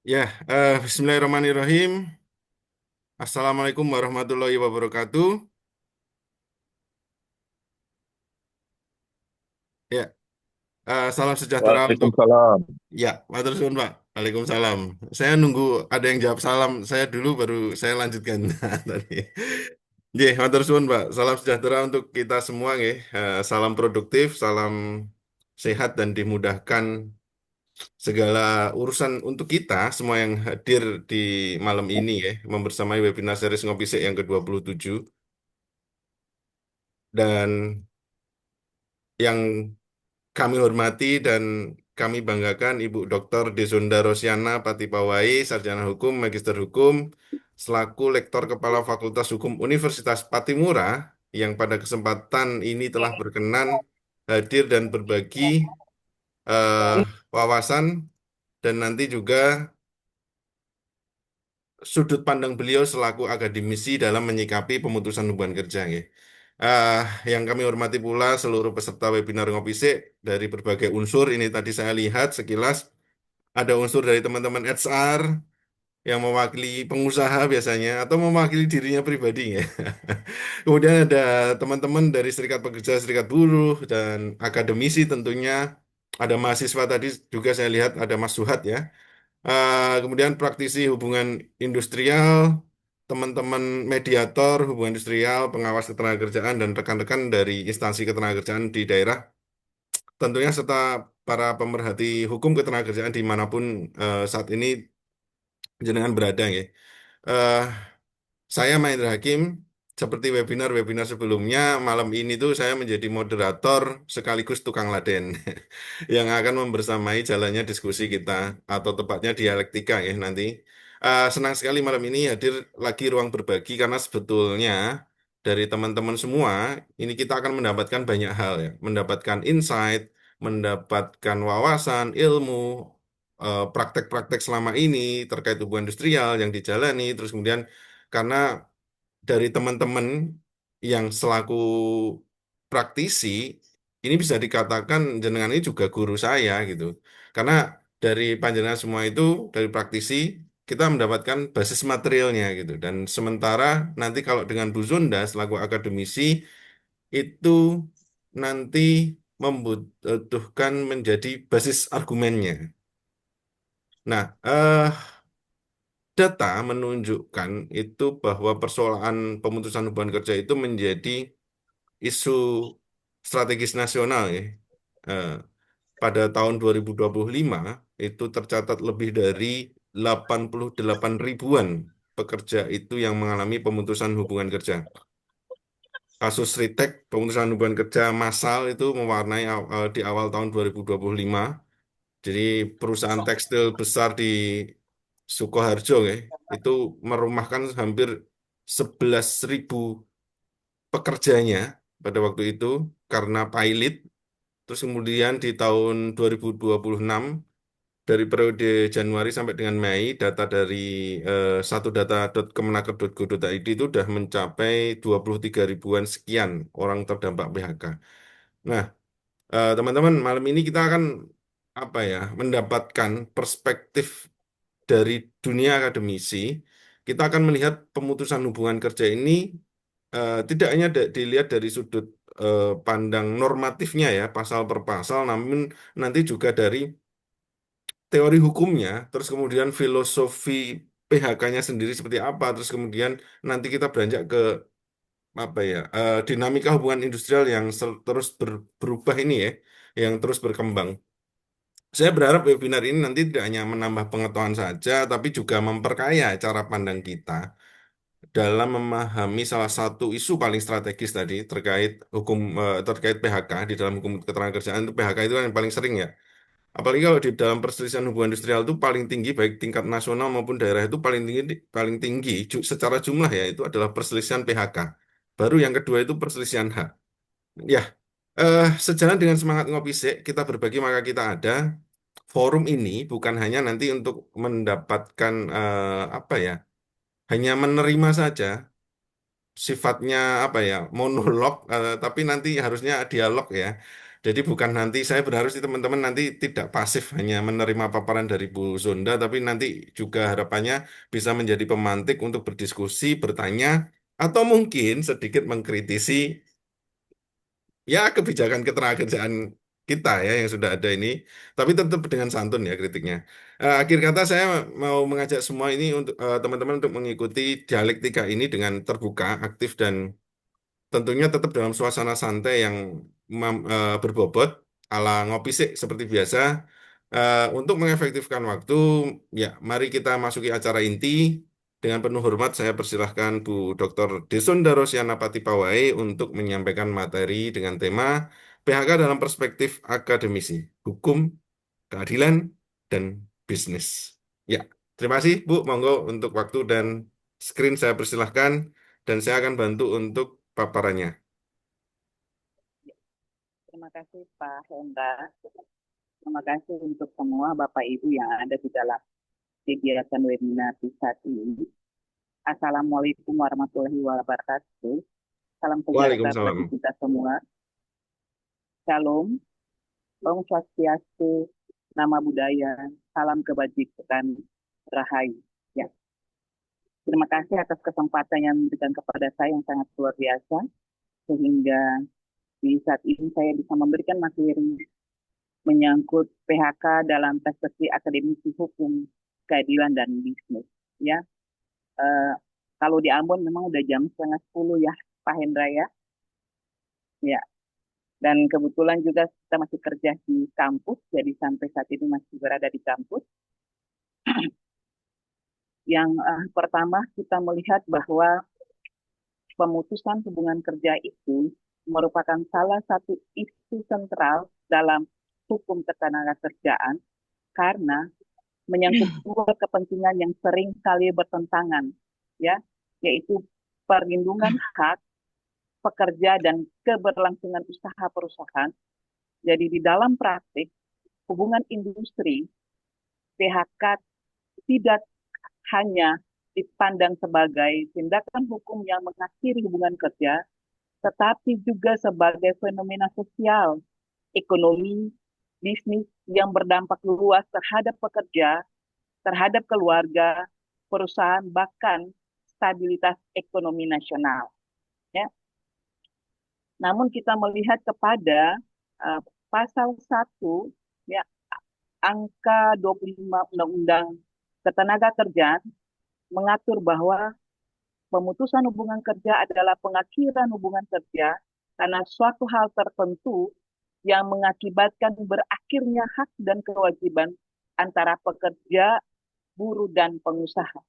Ya, Bismillahirrahmanirrahim. Assalamualaikum warahmatullahi wabarakatuh. Ya, salam sejahtera untuk Waalaikumsalam. ya, matur suwun Pak. Waalaikumsalam. Saya nunggu ada yang jawab salam. Saya dulu baru saya lanjutkan tadi. Nggih, matur suwun Pak. Salam sejahtera untuk kita semua nggih. Salam produktif, salam sehat dan dimudahkan segala urusan untuk kita semua yang hadir di malam ini ya, membersamai webinar series Ngopi Sik yang ke-27 dan yang kami hormati dan kami banggakan Ibu Dr. Desunda Rosiana Patipawai, Sarjana Hukum, Magister Hukum, selaku Lektor Kepala Fakultas Hukum Universitas Patimura, yang pada kesempatan ini telah berkenan hadir dan berbagi eh, wawasan dan nanti juga sudut pandang beliau selaku akademisi dalam menyikapi pemutusan hubungan kerja. Nggih. Eh, yang kami hormati pula seluruh peserta webinar Ngopi Sik dari berbagai unsur. Ini tadi saya lihat sekilas ada unsur dari teman-teman HR yang mewakili pengusaha biasanya atau mewakili dirinya pribadi ya. Kemudian ada teman-teman dari Serikat Pekerja, Serikat Buruh dan akademisi tentunya. Ada mahasiswa tadi juga saya lihat ada Mas Suhat ya. Kemudian praktisi hubungan industrial, teman-teman mediator hubungan industrial, pengawas ketenagakerjaan, dan rekan-rekan dari instansi ketenagakerjaan di daerah, tentunya serta para pemerhati hukum ketenagakerjaan dimanapun saat ini jenengan berada ya. Eh, saya Mahendra Hakim, seperti webinar-webinar sebelumnya, malam ini tuh saya menjadi moderator sekaligus tukang laden yang akan membersamai jalannya diskusi kita, atau tepatnya dialektika ya nanti. Senang sekali malam ini hadir lagi ruang berbagi karena sebetulnya dari teman-teman semua, ini kita akan mendapatkan banyak hal ya, mendapatkan insight, mendapatkan wawasan, ilmu, praktek-praktek selama ini terkait hubungan industrial yang dijalani, terus kemudian karena dari teman-teman yang selaku praktisi, ini bisa dikatakan jenengan ini juga guru saya gitu. Karena dari panjenengan semua itu, dari praktisi, kita mendapatkan basis materialnya gitu. Dan sementara nanti kalau dengan Bu Zunda selaku akademisi, itu nanti membutuhkan menjadi basis argumennya. Nah, data menunjukkan itu bahwa persoalan pemutusan hubungan kerja itu menjadi isu strategis nasional ya. Eh, Pada tahun 2025 itu tercatat lebih dari 88 ribuan pekerja itu yang mengalami pemutusan hubungan kerja. Kasus Ritek, pemutusan hubungan kerja massal itu mewarnai di awal tahun 2025. Jadi perusahaan tekstil besar di Sukoharjo ya, itu merumahkan hampir 11.000 pekerjanya pada waktu itu karena pilot. Terus kemudian di tahun 2026 dari periode Januari sampai dengan Mei data dari satudata.kemenaker.go.id itu sudah mencapai 23 ribuan sekian orang terdampak PHK. Nah, teman-teman, malam ini kita akan apa ya mendapatkan perspektif dari dunia akademisi. Kita akan melihat pemutusan hubungan kerja ini tidak hanya dilihat dari sudut pandang normatifnya ya, pasal per pasal, namun nanti juga dari teori hukumnya, terus kemudian filosofi PHK-nya sendiri seperti apa, terus kemudian nanti kita beranjak ke apa ya, dinamika hubungan industrial yang terus berubah ini ya, yang terus berkembang. Saya berharap webinar ini nanti tidak hanya menambah pengetahuan saja, tapi juga memperkaya cara pandang kita dalam memahami salah satu isu paling strategis tadi terkait terkait PHK di dalam hukum ketenagakerjaan. Itu PHK itu kan yang paling sering ya. Apalagi kalau di dalam perselisihan hubungan industrial itu paling tinggi baik tingkat nasional maupun daerah itu paling tinggi secara jumlah ya itu adalah perselisihan PHK. Baru yang kedua itu perselisihan hak. Ya, sejalan dengan semangat ngopi sik, kita berbagi maka kita ada. Forum ini bukan hanya nanti untuk mendapatkan apa ya, hanya menerima saja sifatnya apa ya monolog, tapi nanti harusnya dialog ya. Jadi bukan nanti saya berharap sih teman-teman nanti tidak pasif hanya menerima paparan dari Bu Zonda, tapi nanti juga harapannya bisa menjadi pemantik untuk berdiskusi, bertanya, atau mungkin sedikit mengkritisi ya kebijakan ketenagakerjaan kita ya yang sudah ada ini, tapi tetap dengan santun ya kritiknya. Akhir kata saya mau mengajak semua ini untuk teman-teman untuk mengikuti dialektika ini dengan terbuka, aktif dan tentunya tetap dalam suasana santai yang berbobot ala ngopi sik seperti biasa. Untuk mengefektifkan waktu, ya mari kita masuki acara inti. Dengan penuh hormat saya persilahkan Bu Dr. Desunda Rosiana Patipawai untuk menyampaikan materi dengan tema PHK dalam perspektif akademisi, hukum, keadilan, dan bisnis. Ya, terima kasih Bu. Monggo untuk waktu dan screen saya persilahkan dan saya akan bantu untuk paparannya. Terima kasih Pak Hendra. Terima kasih untuk semua Bapak Ibu yang ada di dalam kegiatan webinar di saat ini. Assalamualaikum warahmatullahi wabarakatuh. Salam sejahtera Waalaikumsalam. bagi kita semua. Shalom, Om Swastiastu, Nama Budaya, Salam Kebajikan, Rahayu. Ya. Terima kasih atas kesempatan yang diberikan kepada saya yang sangat luar biasa, sehingga di saat ini saya bisa memberikan materi menyangkut PHK dalam perspektif akademisi hukum, keadilan dan bisnis. Ya, eh, kalau di Ambon memang udah jam setengah 10 ya, Pak Hendra ya. Ya, dan kebetulan juga kita masih kerja di kampus, jadi sampai saat ini masih berada di kampus. Yang pertama kita melihat bahwa pemutusan hubungan kerja itu merupakan salah satu isu sentral dalam hukum ketenagakerjaan karena menyangkut dua kepentingan yang sering kali bertentangan, ya, yaitu perlindungan hak pekerja dan keberlangsungan usaha perusahaan. Jadi di dalam praktik hubungan industri, PHK tidak hanya dipandang sebagai tindakan hukum yang mengakhiri hubungan kerja, tetapi juga sebagai fenomena sosial, ekonomi, bisnis yang berdampak luas terhadap pekerja, terhadap keluarga, perusahaan, bahkan stabilitas ekonomi nasional. Ya. Namun kita melihat kepada pasal 1, ya, angka 25 Undang-Undang Ketenagakerjaan mengatur bahwa pemutusan hubungan kerja adalah pengakhiran hubungan kerja karena suatu hal tertentu yang mengakibatkan berakhirnya hak dan kewajiban antara pekerja, buruh, dan pengusaha.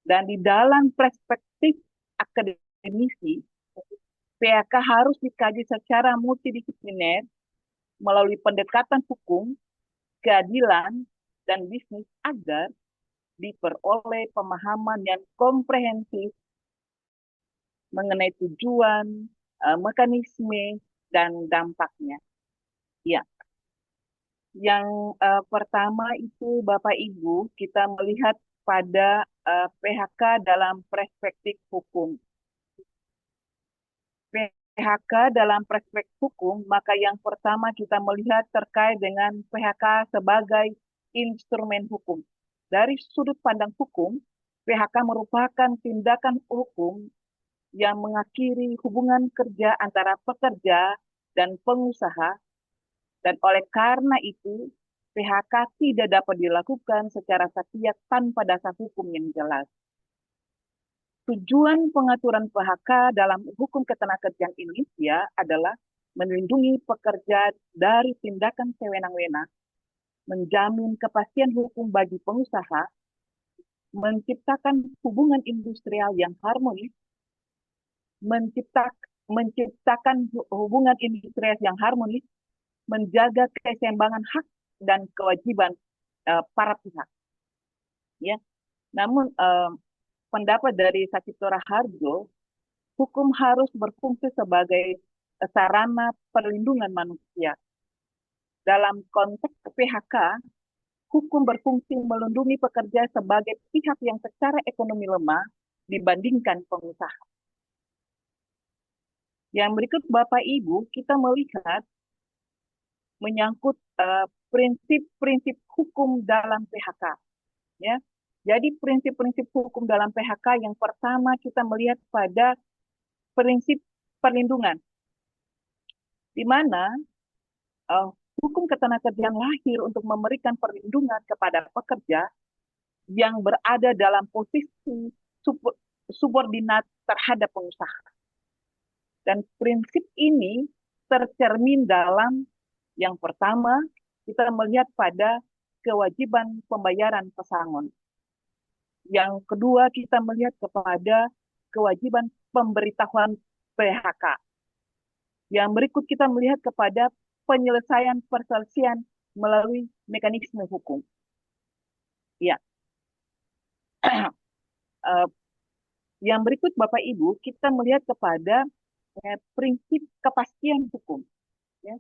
Dan di dalam perspektif akademisi, PHK harus dikaji secara multidisipliner melalui pendekatan hukum, keadilan, dan bisnis agar diperoleh pemahaman yang komprehensif mengenai tujuan, mekanisme, dan dampaknya. Ya, yang pertama itu Bapak Ibu, kita melihat pada PHK dalam perspektif hukum. PHK dalam perspektif hukum, maka yang pertama kita melihat terkait dengan PHK sebagai instrumen hukum. Dari sudut pandang hukum, PHK merupakan tindakan hukum yang mengakhiri hubungan kerja antara pekerja dan pengusaha, dan oleh karena itu, PHK tidak dapat dilakukan secara sepihak tanpa dasar hukum yang jelas. Tujuan pengaturan PHK dalam hukum ketenagakerjaan Indonesia adalah melindungi pekerja dari tindakan sewenang-wenang, menjamin kepastian hukum bagi pengusaha, menciptakan hubungan industrial yang harmonis, menciptakan hubungan industrial yang harmonis, menjaga keseimbangan hak dan kewajiban para pihak. Ya, namun pendapat dari Sachitora Harjo, hukum harus berfungsi sebagai sarana perlindungan manusia. Dalam konteks PHK, hukum berfungsi melindungi pekerja sebagai pihak yang secara ekonomi lemah dibandingkan pengusaha. Yang berikut Bapak Ibu, kita melihat menyangkut prinsip-prinsip hukum dalam PHK. Ya, jadi prinsip-prinsip hukum dalam PHK yang pertama kita melihat pada prinsip perlindungan, di mana uh, hukum ketenagakerjaan lahir untuk memberikan perlindungan kepada pekerja yang berada dalam posisi subordinat terhadap pengusaha. Dan prinsip ini tercermin dalam yang pertama, kita melihat pada kewajiban pembayaran pesangon. Yang kedua, kita melihat kepada kewajiban pemberitahuan PHK. Yang berikut kita melihat kepada penyelesaian perselisihan melalui mekanisme hukum. Ya. Yang berikut Bapak Ibu, kita melihat kepada prinsip kepastian hukum. Ya.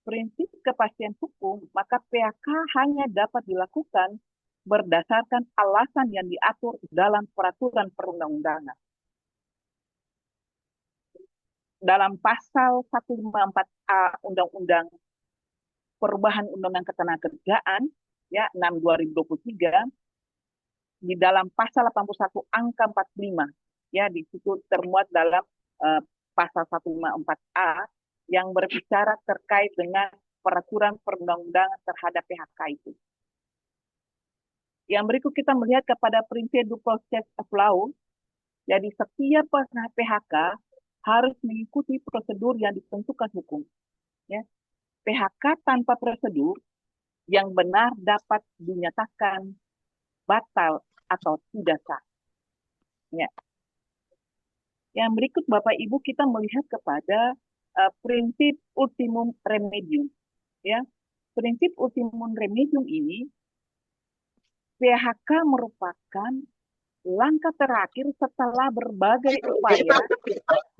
Prinsip kepastian hukum, maka PHK hanya dapat dilakukan berdasarkan alasan yang diatur dalam peraturan perundang-undangan. Dalam pasal 154A Undang-Undang Perubahan Undang-Undang Ketenagakerjaan ya 6/2023, di dalam pasal 81 angka 45 ya di situ termuat dalam pasal 154A yang berbicara terkait dengan peraturan perundang-undangan terhadap PHK itu. Yang berikut kita melihat kepada prinsip due process of law. Jadi setiap PHK harus mengikuti prosedur yang ditentukan hukum. Ya. PHK tanpa prosedur yang benar dapat dinyatakan batal atau tidak sah. Ya. Yang berikut Bapak Ibu kita melihat kepada prinsip ultimum remedium. Ya. Prinsip ultimum remedium ini PHK merupakan langkah terakhir setelah berbagai upaya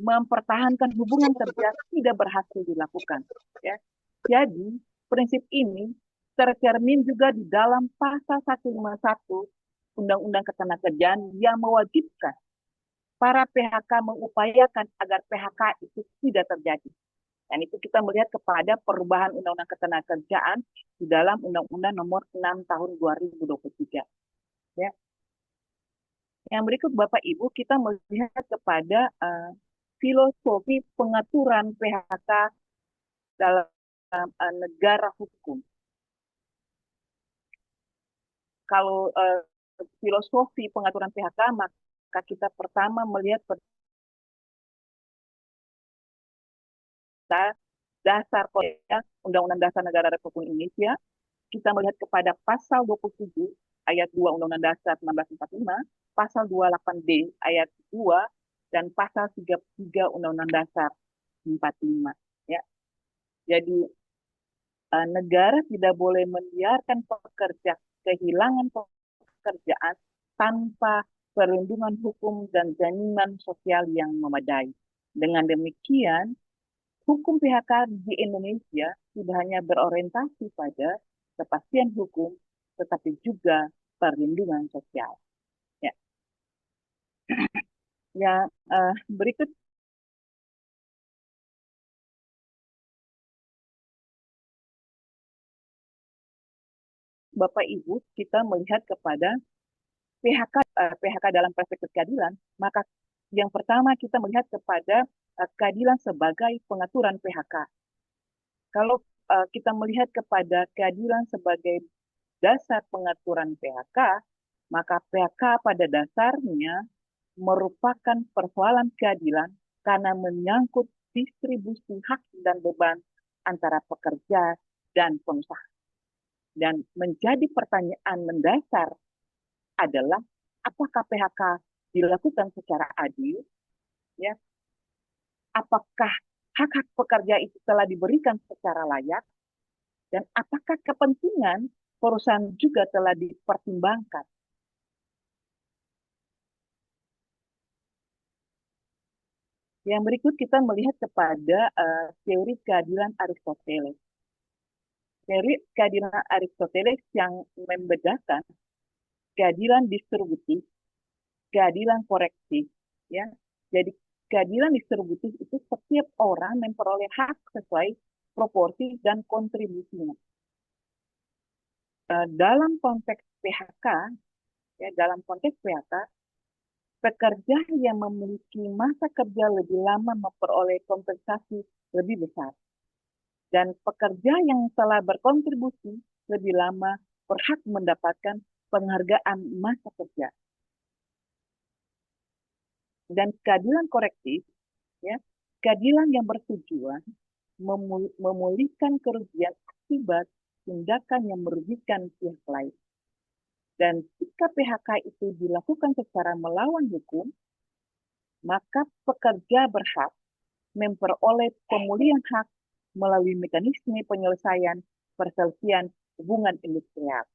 mempertahankan hubungan kerja tidak berhasil dilakukan. Ya. Jadi, prinsip ini tercermin juga di dalam pasal 151 Undang-Undang Ketenagakerjaan yang mewajibkan para PHK mengupayakan agar PHK itu tidak terjadi. Dan itu kita melihat kepada perubahan Undang-Undang Ketenagakerjaan di dalam Undang-Undang Nomor 6 Tahun 2023. Ya. Yang berikut Bapak Ibu kita melihat kepada filosofi pengaturan PHK dalam negara hukum. Kalau filosofi pengaturan PHK, maka kita pertama melihat dasar Undang-Undang Dasar Negara Republik Indonesia. Kita melihat kepada pasal 27 ayat 2 Undang-Undang Dasar 1945, pasal 28D ayat 2, dan pasal 33 Undang-Undang Dasar 45. Ya. Jadi negara tidak boleh membiarkan pekerja kehilangan pekerjaan tanpa perlindungan hukum dan jaminan sosial yang memadai. Dengan demikian, hukum PHK di Indonesia tidak hanya berorientasi pada kepastian hukum, tetapi juga perlindungan sosial. Ya. Yang berikut Bapak Ibu, kita melihat kepada PHK dalam perspektif keadilan, maka yang pertama kita melihat kepada keadilan sebagai pengaturan PHK. Kalau kita melihat kepada keadilan sebagai dasar pengaturan PHK, maka PHK pada dasarnya merupakan persoalan keadilan karena menyangkut distribusi hak dan beban antara pekerja dan pengusaha. Dan menjadi pertanyaan mendasar adalah apakah PHK dilakukan secara adil? Ya. Apakah hak-hak pekerja itu telah diberikan secara layak? Dan apakah kepentingan perusahaan juga telah dipertimbangkan? Yang berikut kita melihat kepada teori keadilan Aristoteles. Teori keadilan Aristoteles yang membedakan keadilan distributif, keadilan korektif, ya. Jadi keadilan distributif itu setiap orang memperoleh hak sesuai proporsi, dan kontribusinya. Dalam konteks PHK, dalam konteks PHK, pekerja yang memiliki masa kerja lebih lama memperoleh kompensasi lebih besar. Dan pekerja yang telah berkontribusi lebih lama berhak mendapatkan penghargaan masa kerja. Dan keadilan korektif, keadilan yang bertujuan memulihkan kerugian akibat tindakan yang merugikan pihak lain. Dan jika PHK itu dilakukan secara melawan hukum, maka pekerja berhak memperoleh pemulihan hak melalui mekanisme penyelesaian perselisihan hubungan industrial.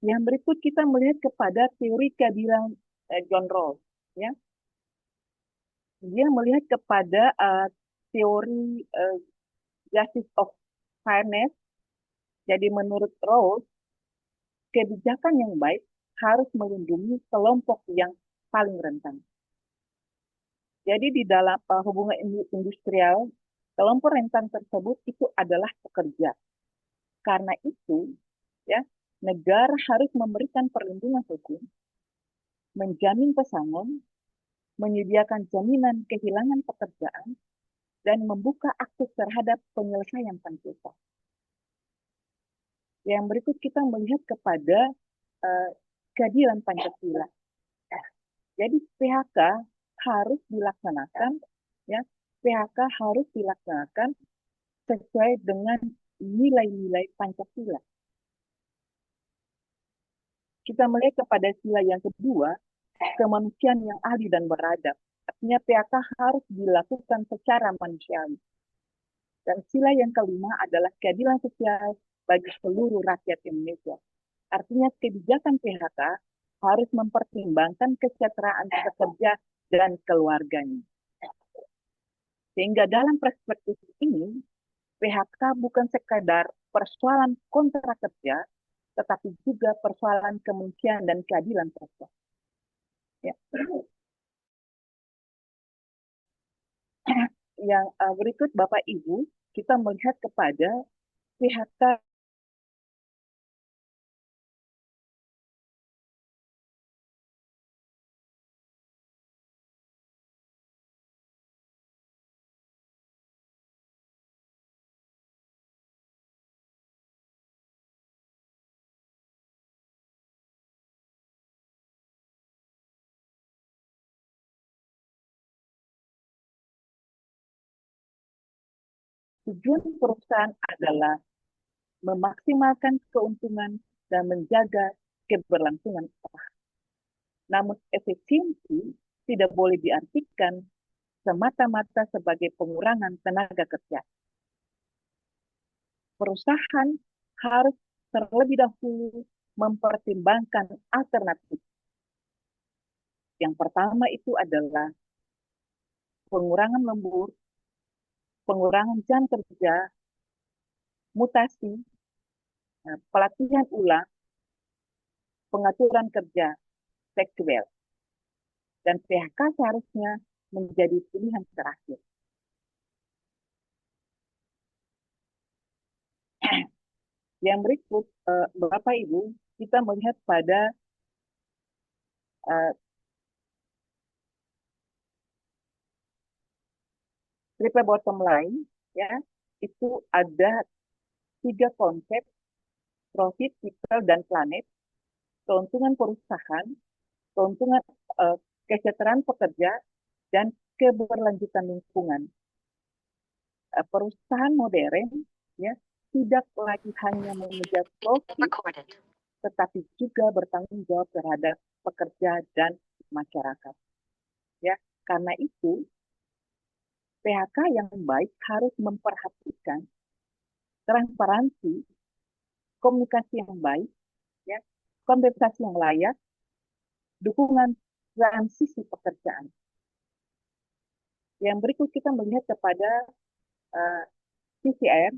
Yang berikut kita melihat kepada teori keadilan John Rawls. Dia melihat kepada teori justice of fairness. Jadi menurut Rawls, kebijakan yang baik harus melindungi kelompok yang paling rentan. Jadi di dalam hubungan industrial, kelompok rentan tersebut itu adalah pekerja. Karena itu, negara harus memberikan perlindungan hukum, menjamin pesangon, menyediakan jaminan kehilangan pekerjaan, dan membuka akses terhadap penyelesaian sengketa. Yang berikut kita melihat kepada keadilan Pancasila. Jadi PHK harus dilaksanakan, PHK harus dilaksanakan sesuai dengan nilai-nilai Pancasila. Kita melihat kepada sila yang kedua, kemanusiaan yang adil dan beradab. Artinya PHK harus dilakukan secara manusiawi. Dan sila yang kelima adalah keadilan sosial bagi seluruh rakyat Indonesia. Artinya kebijakan PHK harus mempertimbangkan kesejahteraan pekerja dan keluarganya. Sehingga dalam perspektif ini, PHK bukan sekadar persoalan kontrak kerja, tetapi juga persoalan kemanusiaan dan keadilan sosial. Yang berikut Bapak Ibu, kita melihat kepada PHK tujuan perusahaan adalah memaksimalkan keuntungan dan menjaga keberlangsungan usaha. Namun efisiensi tidak boleh diartikan semata-mata sebagai pengurangan tenaga kerja. Perusahaan harus terlebih dahulu mempertimbangkan alternatif. Yang pertama itu adalah pengurangan lembur, pengurangan jam kerja, mutasi, pelatihan ulang, pengaturan kerja, fleksibel. Dan PHK seharusnya menjadi pilihan terakhir. Yang berikut, Bapak Ibu, kita melihat pada triple bottom line, itu ada 3 konsep: profit, people, dan planet, keuntungan perusahaan, keuntungan kesejahteraan pekerja, dan keberlanjutan lingkungan. Perusahaan modern tidak lagi hanya mengejar profit, tetapi juga bertanggung jawab terhadap pekerja dan masyarakat. Karena itu PHK yang baik harus memperhatikan transparansi, komunikasi yang baik, kompensasi yang layak, dukungan transisi pekerjaan. Yang berikut kita melihat kepada CCR,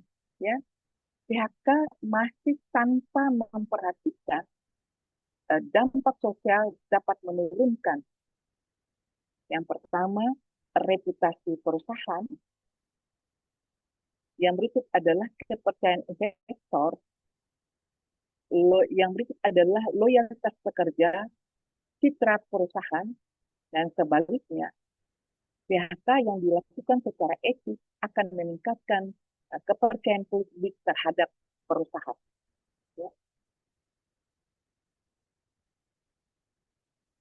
PHK masih tanpa memperhatikan dampak sosial dapat menurunkan. Yang pertama, reputasi perusahaan, Yang berikut adalah kepercayaan investor. Yang berikut adalah loyalitas pekerja, citra perusahaan, dan sebaliknya, PHK yang dilakukan secara etis akan meningkatkan kepercayaan publik terhadap perusahaan. Ya.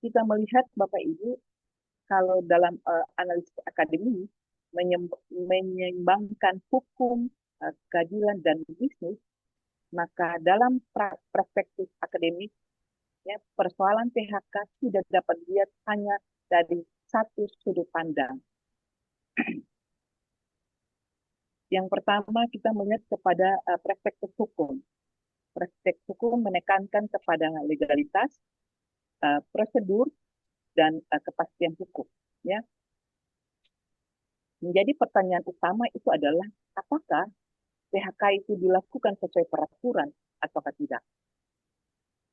Kita melihat Bapak Ibu, kalau dalam analisis akademi menyeimbangkan hukum, keadilan, dan bisnis, maka dalam perspektif akademik, ya, persoalan PHK tidak dapat dilihat hanya dari satu sudut pandang. Yang pertama, kita melihat kepada perspektif hukum. Perspektif hukum menekankan kepada legalitas, prosedur, dan kepastian hukum. Ya. Menjadi pertanyaan utama itu adalah apakah PHK itu dilakukan sesuai peraturan atau tidak.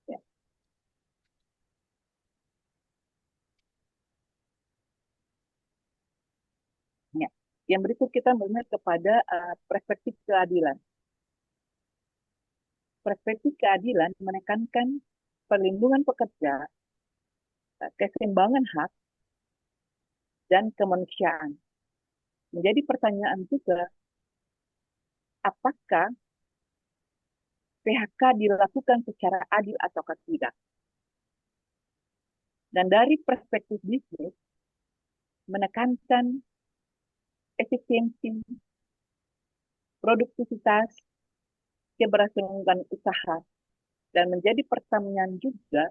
Ya. Ya. Yang berikut kita melihat kepada perspektif keadilan. Perspektif keadilan menekankan perlindungan pekerja, keseimbangan hak, dan kemanusiaan. Menjadi pertanyaan juga, apakah PHK dilakukan secara adil atau tidak? Dan dari perspektif bisnis, menekankan efisiensi, produktivitas, keberhasilan usaha, dan menjadi pertanyaan juga,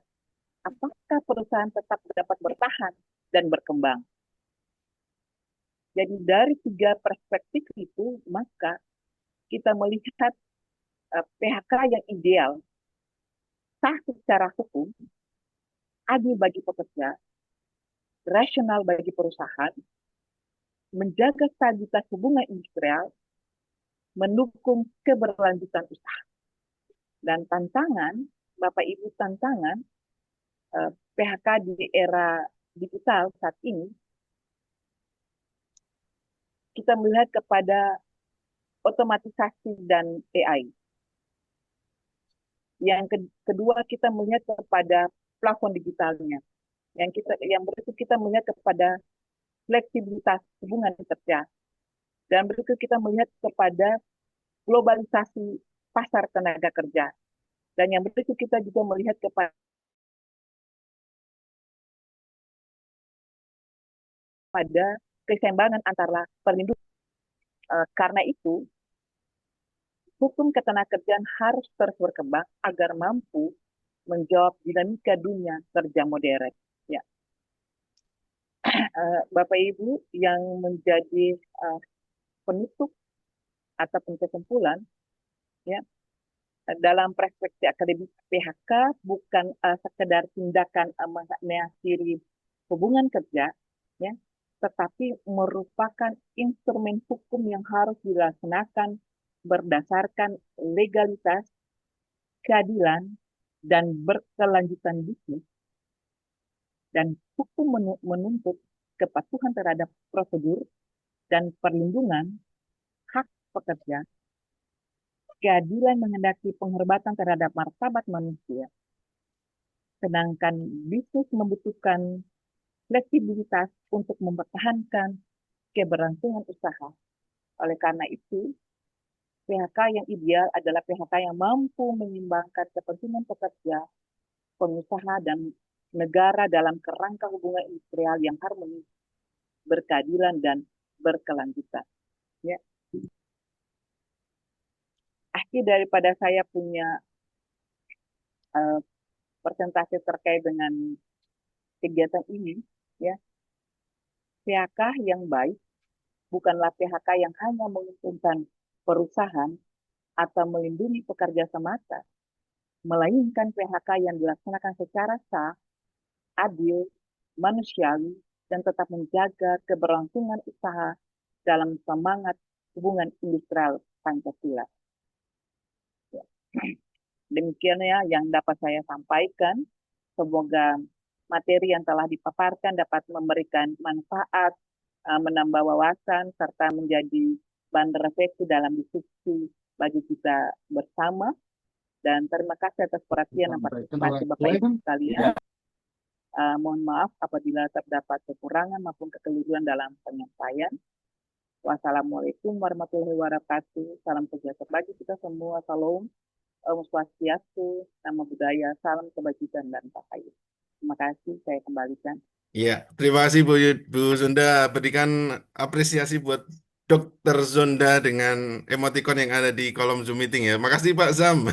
apakah perusahaan tetap dapat bertahan dan berkembang. Jadi dari tiga perspektif itu, maka kita melihat PHK yang ideal, sah secara hukum, adil bagi pekerja, rasional bagi perusahaan, menjaga stabilitas hubungan industrial, mendukung keberlanjutan usaha. Dan tantangan, Bapak Ibu, tantangan PHK di era digital saat ini, kita melihat kepada otomatisasi dan AI. Yang kedua, kita melihat kepada plafon digitalnya. Yang berikut kita melihat kepada fleksibilitas hubungan kerja. Dan berikut kita melihat kepada globalisasi pasar tenaga kerja. Dan yang berikut kita juga melihat kepada keseimbangan antara perlindungan. Karena itu, hukum ketenagakerjaan harus terus berkembang agar mampu menjawab dinamika dunia kerja modern. Ya. Bapak Ibu yang menjadi penutup ataupun kesimpulan, ya, dalam perspektif akademik PHK bukan sekedar tindakan mengakhiri hubungan kerja, ya, tetapi merupakan instrumen hukum yang harus dilaksanakan berdasarkan legalitas, keadilan, dan berkelanjutan bisnis. Dan hukum menuntut kepatuhan terhadap prosedur dan perlindungan hak pekerja, keadilan menghendaki penghormatan terhadap martabat manusia, sedangkan bisnis membutuhkan fleksibilitas untuk mempertahankan keberlangsungan usaha. Oleh karena itu, PHK yang ideal adalah PHK yang mampu menyeimbangkan kepentingan pekerja, pengusaha, dan negara dalam kerangka hubungan industrial yang harmonis, berkeadilan, dan berkelanjutan. Ya. Akhir daripada saya punya presentasi terkait dengan kegiatan ini, ya, PHK yang baik bukanlah PHK yang hanya menguntungkan perusahaan atau melindungi pekerja semata, melainkan PHK yang dilaksanakan secara sah, adil, manusiawi, dan tetap menjaga keberlangsungan usaha dalam semangat hubungan industrial Pancasila. Ya. Demikian ya yang dapat saya sampaikan. Semoga materi yang telah dipaparkan dapat memberikan manfaat, menambah wawasan, serta menjadi berefleksi dalam diskusi bagi kita bersama. Dan terima kasih atas perhatian dan partisipasi Bapak Ibu sekalian. Mohon maaf apabila terdapat kekurangan maupun kekeliruan dalam penyampaian. Wassalamualaikum warahmatullahi wabarakatuh. Salam sejahtera bagi kita semua. Salam. Om Swastiastu, nama budaya, salam kebajikan dan rahayu. Terima kasih, saya kembalikan. Iya, terima kasih Bu Zonda. Berikan apresiasi buat Dokter Zonda dengan emoticon yang ada di kolom Zoom meeting ya. Makasih Pak Zam.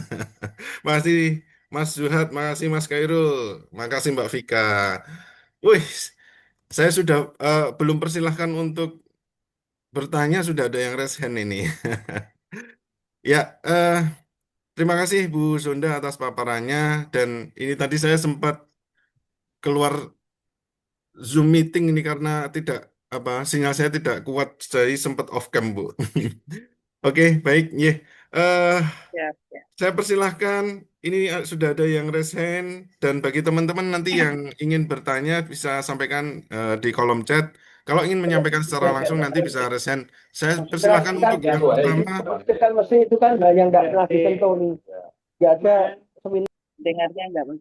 Makasih Mas Zuhad, makasih Mas Khairul, makasih Mbak Vika. Wih, saya sudah belum persilahkan untuk bertanya, sudah ada yang raise hand ini. Ya, terima kasih Bu Zonda atas paparannya dan ini tadi saya sempat keluar Zoom meeting ini karena tidak sinyal saya tidak kuat, jadi sempat off cam Bu. Oke, baik, ya. Eh, Ya, ya. saya persilahkan. Ini sudah ada yang raise hand dan bagi teman-teman nanti yang ingin bertanya bisa sampaikan di kolom chat. Kalau ingin menyampaikan secara langsung nanti bisa raise hand. Saya persilahkan untuk yang pertama. Kan mesti itu kan hal yang nggak pernah disentuh nih. Nggak ada seminar. Dengarnya enggak, Bang?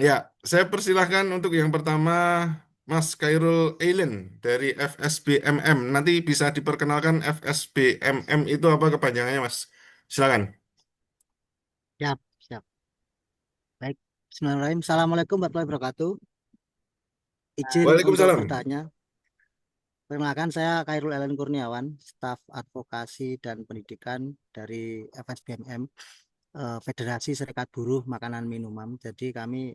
Ya, saya persilahkan untuk yang pertama Mas Khairul Eilen dari FSBMM. Nanti bisa diperkenalkan FSBMM itu apa kepanjangannya, Mas? Silakan. Siap, siap. Baik. Bismillahirrahmanirrahim. Assalamualaikum warahmatullahi wabarakatuh. Izin untuk Waalaikumsalam. bertanya. Perkenalkan, saya Khairul Ellen Kurniawan, staf advokasi dan pendidikan dari FSBMM, Federasi Serikat Buruh Makanan Minuman. Jadi kami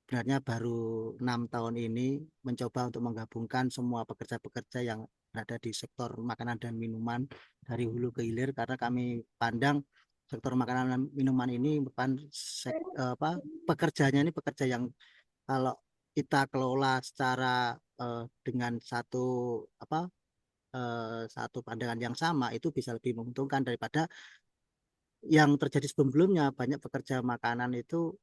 sebenarnya baru 6 tahun ini mencoba untuk menggabungkan semua pekerja-pekerja yang berada di sektor makanan dan minuman dari hulu ke hilir, karena kami pandang sektor makanan dan minuman ini bukan pekerjanya ini pekerja yang kalau kita kelola secara dengan satu pandangan yang sama itu bisa lebih menguntungkan daripada yang terjadi sebelumnya. Banyak pekerja makanan itu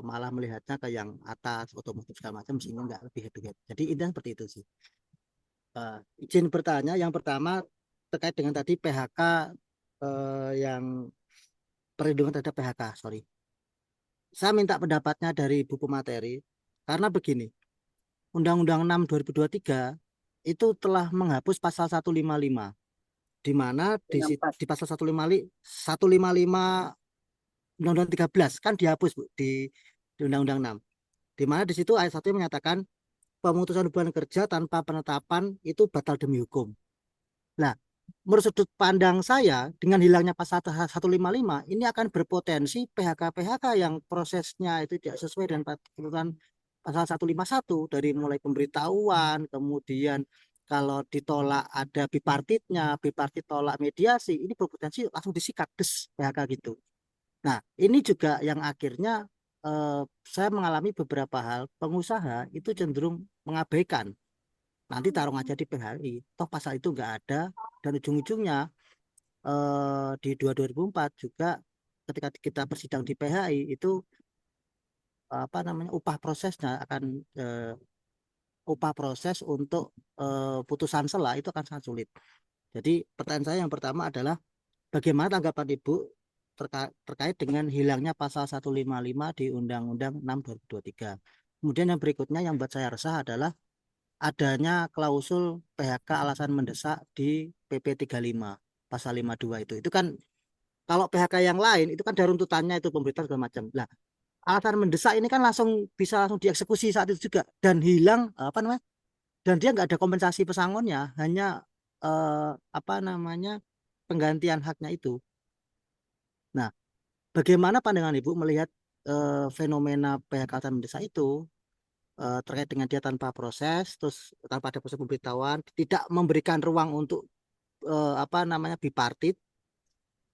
malah melihatnya ke yang atas, otomotif segala macam, sehingga nggak lebih happy. Jadi intinya seperti itu sih. Izin bertanya, yang pertama terkait dengan tadi PHK, yang perlindungan terhadap PHK, sorry. Saya minta pendapatnya dari Ibu Pemateri, karena begini, Undang-Undang 6 2023 itu telah menghapus pasal 155, di mana di pasal 155 Undang-Undang 13 kan dihapus, Bu, di Undang-Undang 6. Di mana di situ ayat 1 menyatakan pemutusan hubungan kerja tanpa penetapan itu batal demi hukum. Nah, menurut sudut pandang saya, dengan hilangnya pasal 155 ini akan berpotensi PHK-PHK yang prosesnya itu tidak sesuai dengan ketentuan pasal 151, dari mulai pemberitahuan, kemudian kalau ditolak ada bipartitnya, bipartit tolak mediasi, ini berpotensi langsung disikat des PHK gitu. Nah, ini juga yang akhirnya saya mengalami beberapa hal, pengusaha itu cenderung mengabaikan. Nanti taruh aja di PHI, toh pasal itu nggak ada, dan ujung-ujungnya di 2004 juga ketika kita bersidang di PHI itu upah prosesnya akan upah proses untuk putusan sela itu akan sangat sulit. Jadi pertanyaan saya yang pertama adalah bagaimana tanggapan Ibu terkait dengan hilangnya pasal 155 di Undang-Undang 6 2023. Kemudian yang berikutnya yang buat saya resah adalah adanya klausul PHK alasan mendesak di PP 35 pasal 52 itu. Itu kan kalau PHK yang lain itu kan dari runtutannya itu pemberitaan segala macam. Nah, alasan mendesak ini kan bisa langsung dieksekusi saat itu juga, dan hilang dan dia nggak ada kompensasi pesangonnya, hanya penggantian haknya itu. Nah, bagaimana pandangan Ibu melihat fenomena PHK alasan mendesak itu terkait dengan dia tanpa proses, terus tanpa ada proses pemberitahuan, tidak memberikan ruang untuk bipartit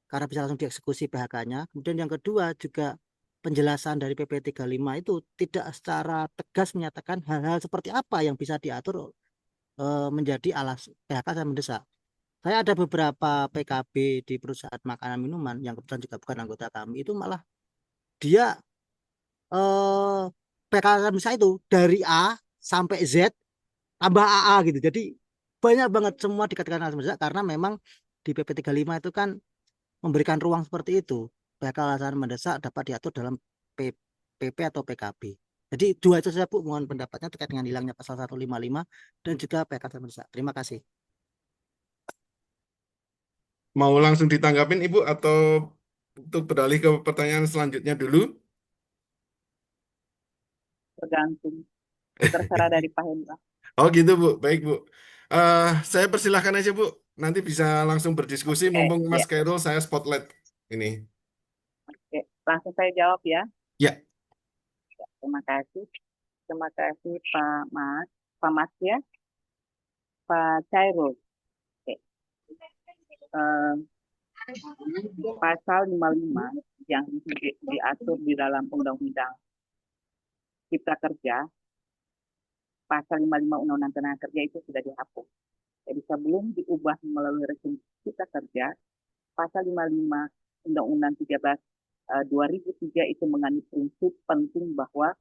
karena bisa langsung dieksekusi PHK-nya. Kemudian yang kedua juga penjelasan dari PP 35 itu tidak secara tegas menyatakan hal-hal seperti apa yang bisa diatur menjadi alas PHK dan mendesak. Saya ada beberapa PKB di perusahaan makanan minuman yang kebetulan juga bukan anggota kami, itu malah dia PHK dan mendesak itu dari A sampai Z tambah AA gitu. Jadi banyak banget semua dikatakan alasan mendesak karena memang di PP 35 itu kan memberikan ruang seperti itu. PHK alasan mendesak dapat diatur dalam PP atau PKB. Jadi dua itu saja Bu, mohon pendapatnya terkait dengan hilangnya pasal 155 dan juga PHK alasan mendesak. Terima kasih. Mau langsung ditanggapin Ibu atau untuk beralih ke pertanyaan selanjutnya dulu? Tergantung. Terserah dari Pak Hendra. Oh gitu Bu, baik Bu. Saya persilahkan aja Bu, nanti bisa langsung berdiskusi mumpung Ya, Mas Khairul saya spotlight ini. oke. Langsung saya jawab ya. Ya, Terima kasih. Terima kasih Pak Mas ya, Pak Cairul. Oke. Eh, Pasal 55 yang diatur di dalam Undang-Undang Cipta Kerja, pasal 55 Undang-Undang Tenaga Kerja itu sudah dihapus. Jadi sebelum diubah melalui rezim Cipta Kerja, pasal 55 Undang-Undang 13 2003 itu mengandung prinsip penting bahwa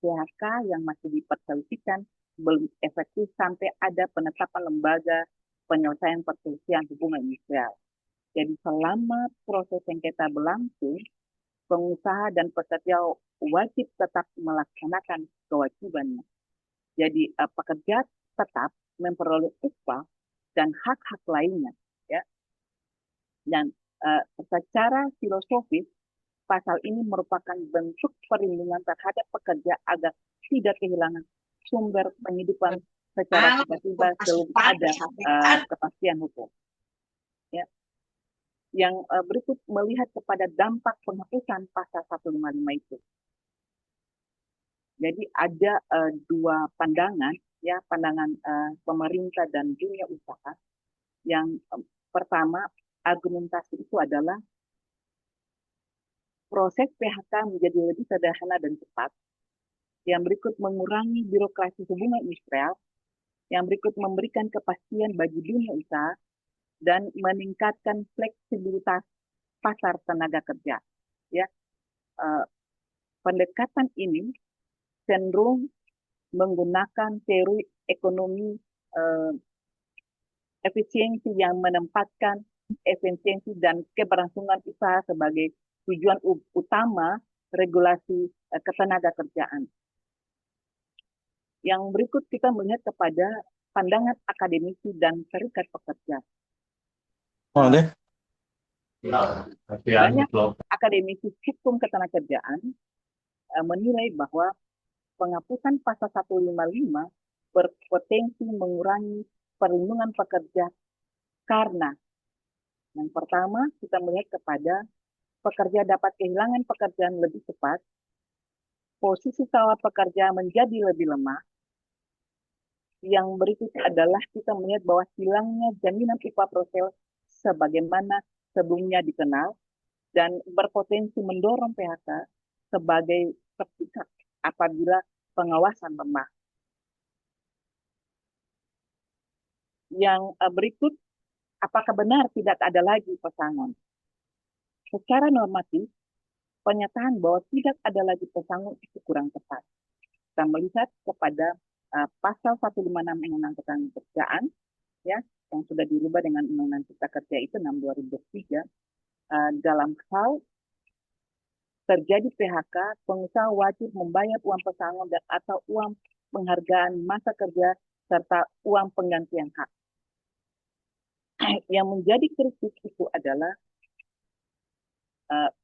PHK yang masih diperselisihkan belum efektif sampai ada penetapan lembaga penyelesaian perselisihan hubungan industrial. Jadi selama proses sengketa berlangsung, pengusaha dan pekerja wajib tetap melaksanakan kewajibannya. Jadi pekerja tetap memperoleh upah dan hak-hak lainnya, ya. Dan secara filosofis pasal ini merupakan bentuk perlindungan terhadap pekerja agar tidak kehilangan sumber penghidupan secara tiba-tiba sebelum ada kepastian hukum. Ya. Yang berikut melihat kepada dampak penghapusan pasal 155 itu. Jadi ada dua pandangan, ya, pandangan pemerintah dan dunia usaha. Yang pertama, argumentasi itu adalah proses PHK menjadi lebih sederhana dan cepat. Yang berikut mengurangi birokrasi hubungan industrial. Yang berikut memberikan kepastian bagi dunia usaha dan meningkatkan fleksibilitas pasar tenaga kerja. Ya, pendekatan ini cenderung menggunakan teori ekonomi efisiensi yang menempatkan efisiensi dan keberlangsungan usaha sebagai tujuan utama regulasi ketenaga kerjaan. Yang berikut kita melihat kepada pandangan akademisi dan serikat pekerja. Banyak akademisi hukum ketenagakerjaan menilai bahwa penghapusan pasal 155 berpotensi mengurangi perlindungan pekerja karena yang pertama kita melihat kepada pekerja dapat kehilangan pekerjaan lebih cepat, posisi tawar pekerja menjadi lebih lemah. Yang berikut adalah kita melihat bahwa hilangnya jaminan upah profesional sebagaimana sebelumnya dikenal dan berpotensi mendorong PHK sebagai sepihak apabila pengawasan lemah. Yang berikut, apakah benar tidak ada lagi pesangon? Secara normatif, pernyataan bahwa tidak ada lagi pesangon itu kurang tepat. Kita melihat kepada pasal 156 Undang-Undang Ketenagakerjaan, ya, yang sudah dirubah dengan Undang-Undang Cipta Kerja itu 6/2003, dalam hal terjadi PHK, pengusaha wajib membayar uang pesangon dan atau uang penghargaan masa kerja serta uang penggantian hak. Yang menjadi kritik itu adalah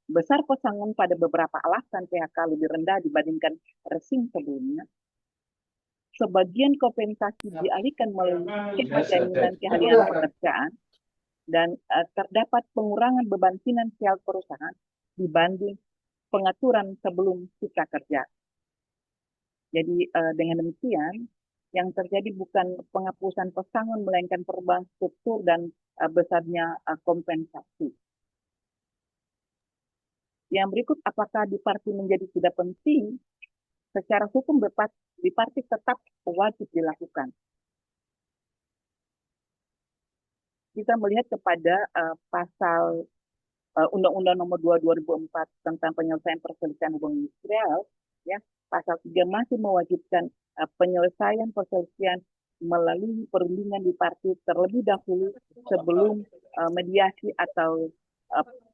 besar pesangon pada beberapa alasan PHK lebih rendah dibandingkan rezim sebelumnya. Sebagian kompensasi dialihkan melalui skema jaminan kehadiran pekerjaan dan terdapat pengurangan beban finansial perusahaan dibanding pengaturan sebelum Cipta Kerja. Jadi dengan demikian, yang terjadi bukan penghapusan pesangon melainkan perubahan struktur dan besarnya kompensasi. Yang berikut, apakah diparti menjadi tidak penting? Secara hukum diparti tetap wajib dilakukan. Kita melihat kepada pasal Undang-Undang Nomor 2 2004 tentang penyelesaian perselisihan hubungan industrial, ya, pasal 3 masih mewajibkan penyelesaian perselisihan melalui perundingan bipartit terlebih dahulu sebelum mediasi atau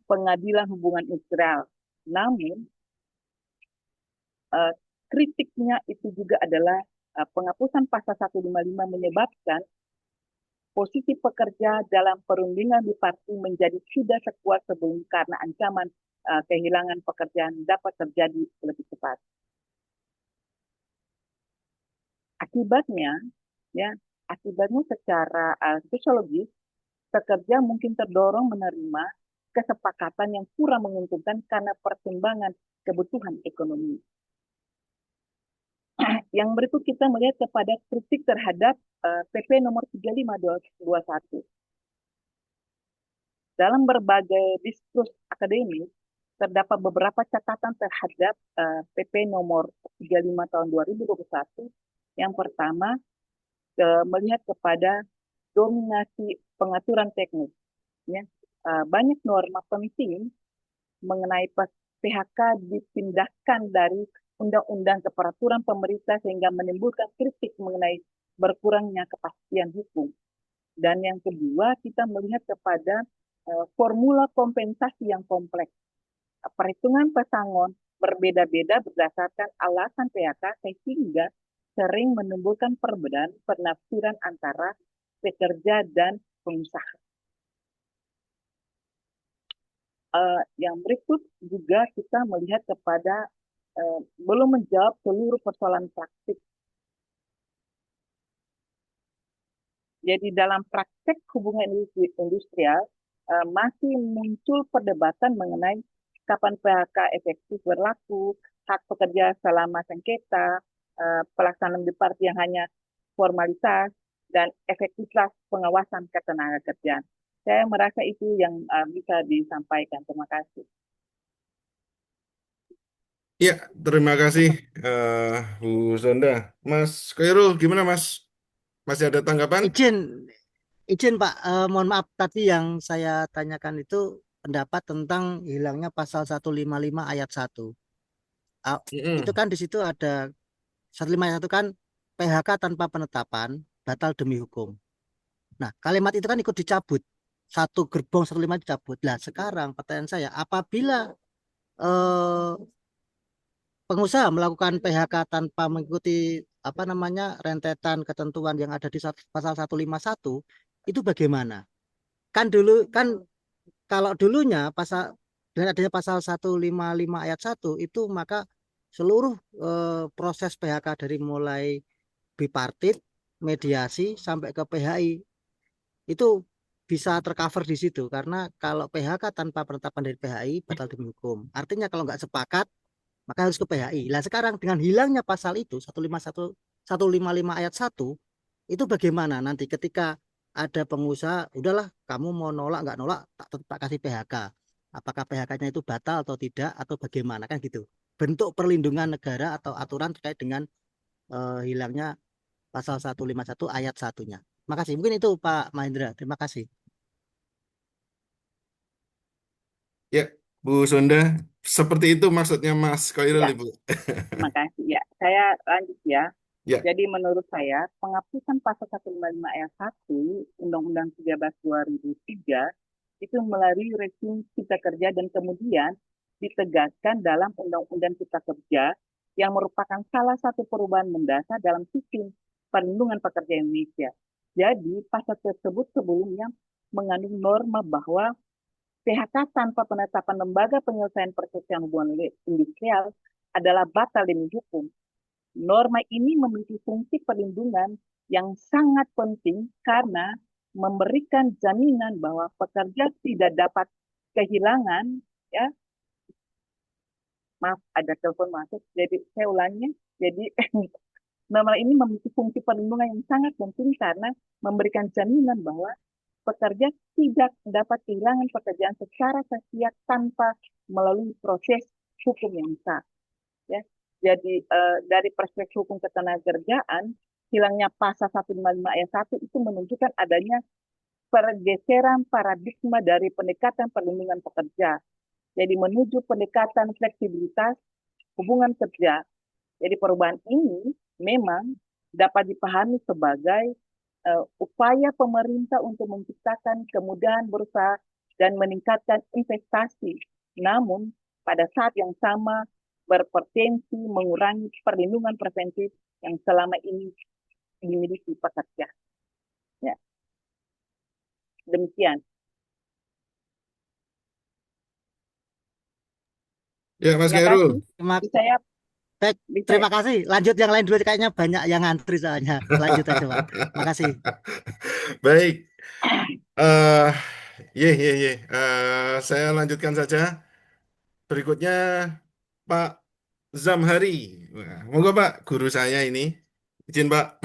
pengadilan hubungan industrial. Namun kritiknya itu juga adalah penghapusan pasal 155 menyebabkan posisi pekerja dalam perundingan bipartit menjadi sudah sekuat sebelum karena ancaman kehilangan pekerjaan dapat terjadi lebih cepat. Akibatnya secara sosiologis, pekerja mungkin terdorong menerima kesepakatan yang kurang menguntungkan karena pertimbangan kebutuhan ekonomi. Yang berikut kita melihat kepada kritik terhadap PP nomor 35/2021. Dalam berbagai diskursus akademis, terdapat beberapa catatan terhadap PP nomor 35 tahun 2021. Yang pertama, melihat kepada dominasi pengaturan teknis. Ya. Banyak norma penting mengenai PHK dipindahkan dari undang-undang ke peraturan pemerintah sehingga menimbulkan kritik mengenai berkurangnya kepastian hukum. Dan yang kedua, kita melihat kepada formula kompensasi yang kompleks. Perhitungan pesangon berbeda-beda berdasarkan alasan PHK sehingga sering menimbulkan perbedaan penafsiran antara pekerja dan pengusaha. Yang berikut juga kita melihat kepada belum menjawab seluruh persoalan praktik. Jadi dalam praktek hubungan industrial masih muncul perdebatan mengenai kapan PHK efektif berlaku, hak pekerja selama sengketa, pelaksanaan bipartit yang hanya formalitas, dan efektivitas pengawasan ketenagakerjaan. Saya merasa itu yang bisa disampaikan. Terima kasih. Ya, terima kasih Bu Sonda. Mas Khairul, gimana Mas? Masih ada tanggapan? Izin Pak, mohon maaf tadi yang saya tanyakan itu pendapat tentang hilangnya pasal 155 ayat 1. Itu kan di situ ada 155 ayat 1 kan PHK tanpa penetapan batal demi hukum. Nah, kalimat itu kan ikut dicabut. Satu gerbong 155 dicabut. Nah, sekarang pertanyaan saya, apabila eh, pengusaha melakukan PHK tanpa mengikuti rentetan ketentuan yang ada di pasal 151 itu bagaimana? Kan dulu kan kalau dulunya pasal dengan adanya pasal 155 ayat 1 itu maka seluruh proses PHK dari mulai bipartit, mediasi sampai ke PHI itu bisa tercover di situ karena kalau PHK tanpa penetapan dari PHI batal demi hukum. Artinya kalau nggak sepakat maka harus ke PHI. Nah sekarang dengan hilangnya pasal itu 155 ayat 1 itu bagaimana nanti ketika ada pengusaha udahlah kamu mau nolak nggak nolak tak kasih PHK. Apakah PHK-nya itu batal atau tidak atau bagaimana kan gitu. Bentuk perlindungan negara atau aturan terkait dengan hilangnya pasal 151 ayat 1-nya. Terima kasih. Mungkin itu Pak Mahendra. Terima kasih. Ya, Bu Sonda, seperti itu maksudnya Mas Khairul, Ya, Ibu. terima kasih. Ya, saya lanjut ya. Ya, Jadi menurut saya, penghapusan pasal 155 ayat 1 Undang-Undang 13 2003 itu melalui rezim Cipta Kerja dan kemudian ditegaskan dalam Undang-Undang Cipta Kerja yang merupakan salah satu perubahan mendasar dalam sistem perlindungan pekerja Indonesia. Jadi pasal tersebut sebelumnya mengandung norma bahwa PHK tanpa penetapan lembaga penyelesaian perselisihan hubungan industrial adalah batal demi hukum. Norma ini memiliki fungsi perlindungan yang sangat penting karena memberikan jaminan bahwa pekerja tidak dapat kehilangan, ya, maaf ada telepon masuk, jadi saya ulangi, jadi norma ini memiliki fungsi perlindungan yang sangat penting karena memberikan jaminan bahwa pekerja tidak dapat kehilangan pekerjaan secara sia-sia tanpa melalui proses hukum yang sah. Ya. Jadi dari perspektif hukum ketenagakerjaan, hilangnya pasal 155 ayat 1 itu menunjukkan adanya pergeseran paradigma dari pendekatan perlindungan pekerja. Jadi menuju pendekatan fleksibilitas hubungan kerja. Jadi perubahan ini memang dapat dipahami sebagai upaya pemerintah untuk menciptakan kemudahan berusaha dan meningkatkan investasi. Namun, pada saat yang sama berpotensi mengurangi perlindungan preventif yang selama ini dimiliki pekerja. Ya. Demikian. Ya, Mas Terima Khairul. kasih. Saya Baik, bisa terima kasih. Lanjut yang lain dulu, kayaknya banyak yang ngantri soalnya. Lanjut aja, Pak. Makasih. Baik. eh saya lanjutkan saja. Berikutnya Pak Zamhari. Wah, monggo Pak, guru saya ini. Izin Pak.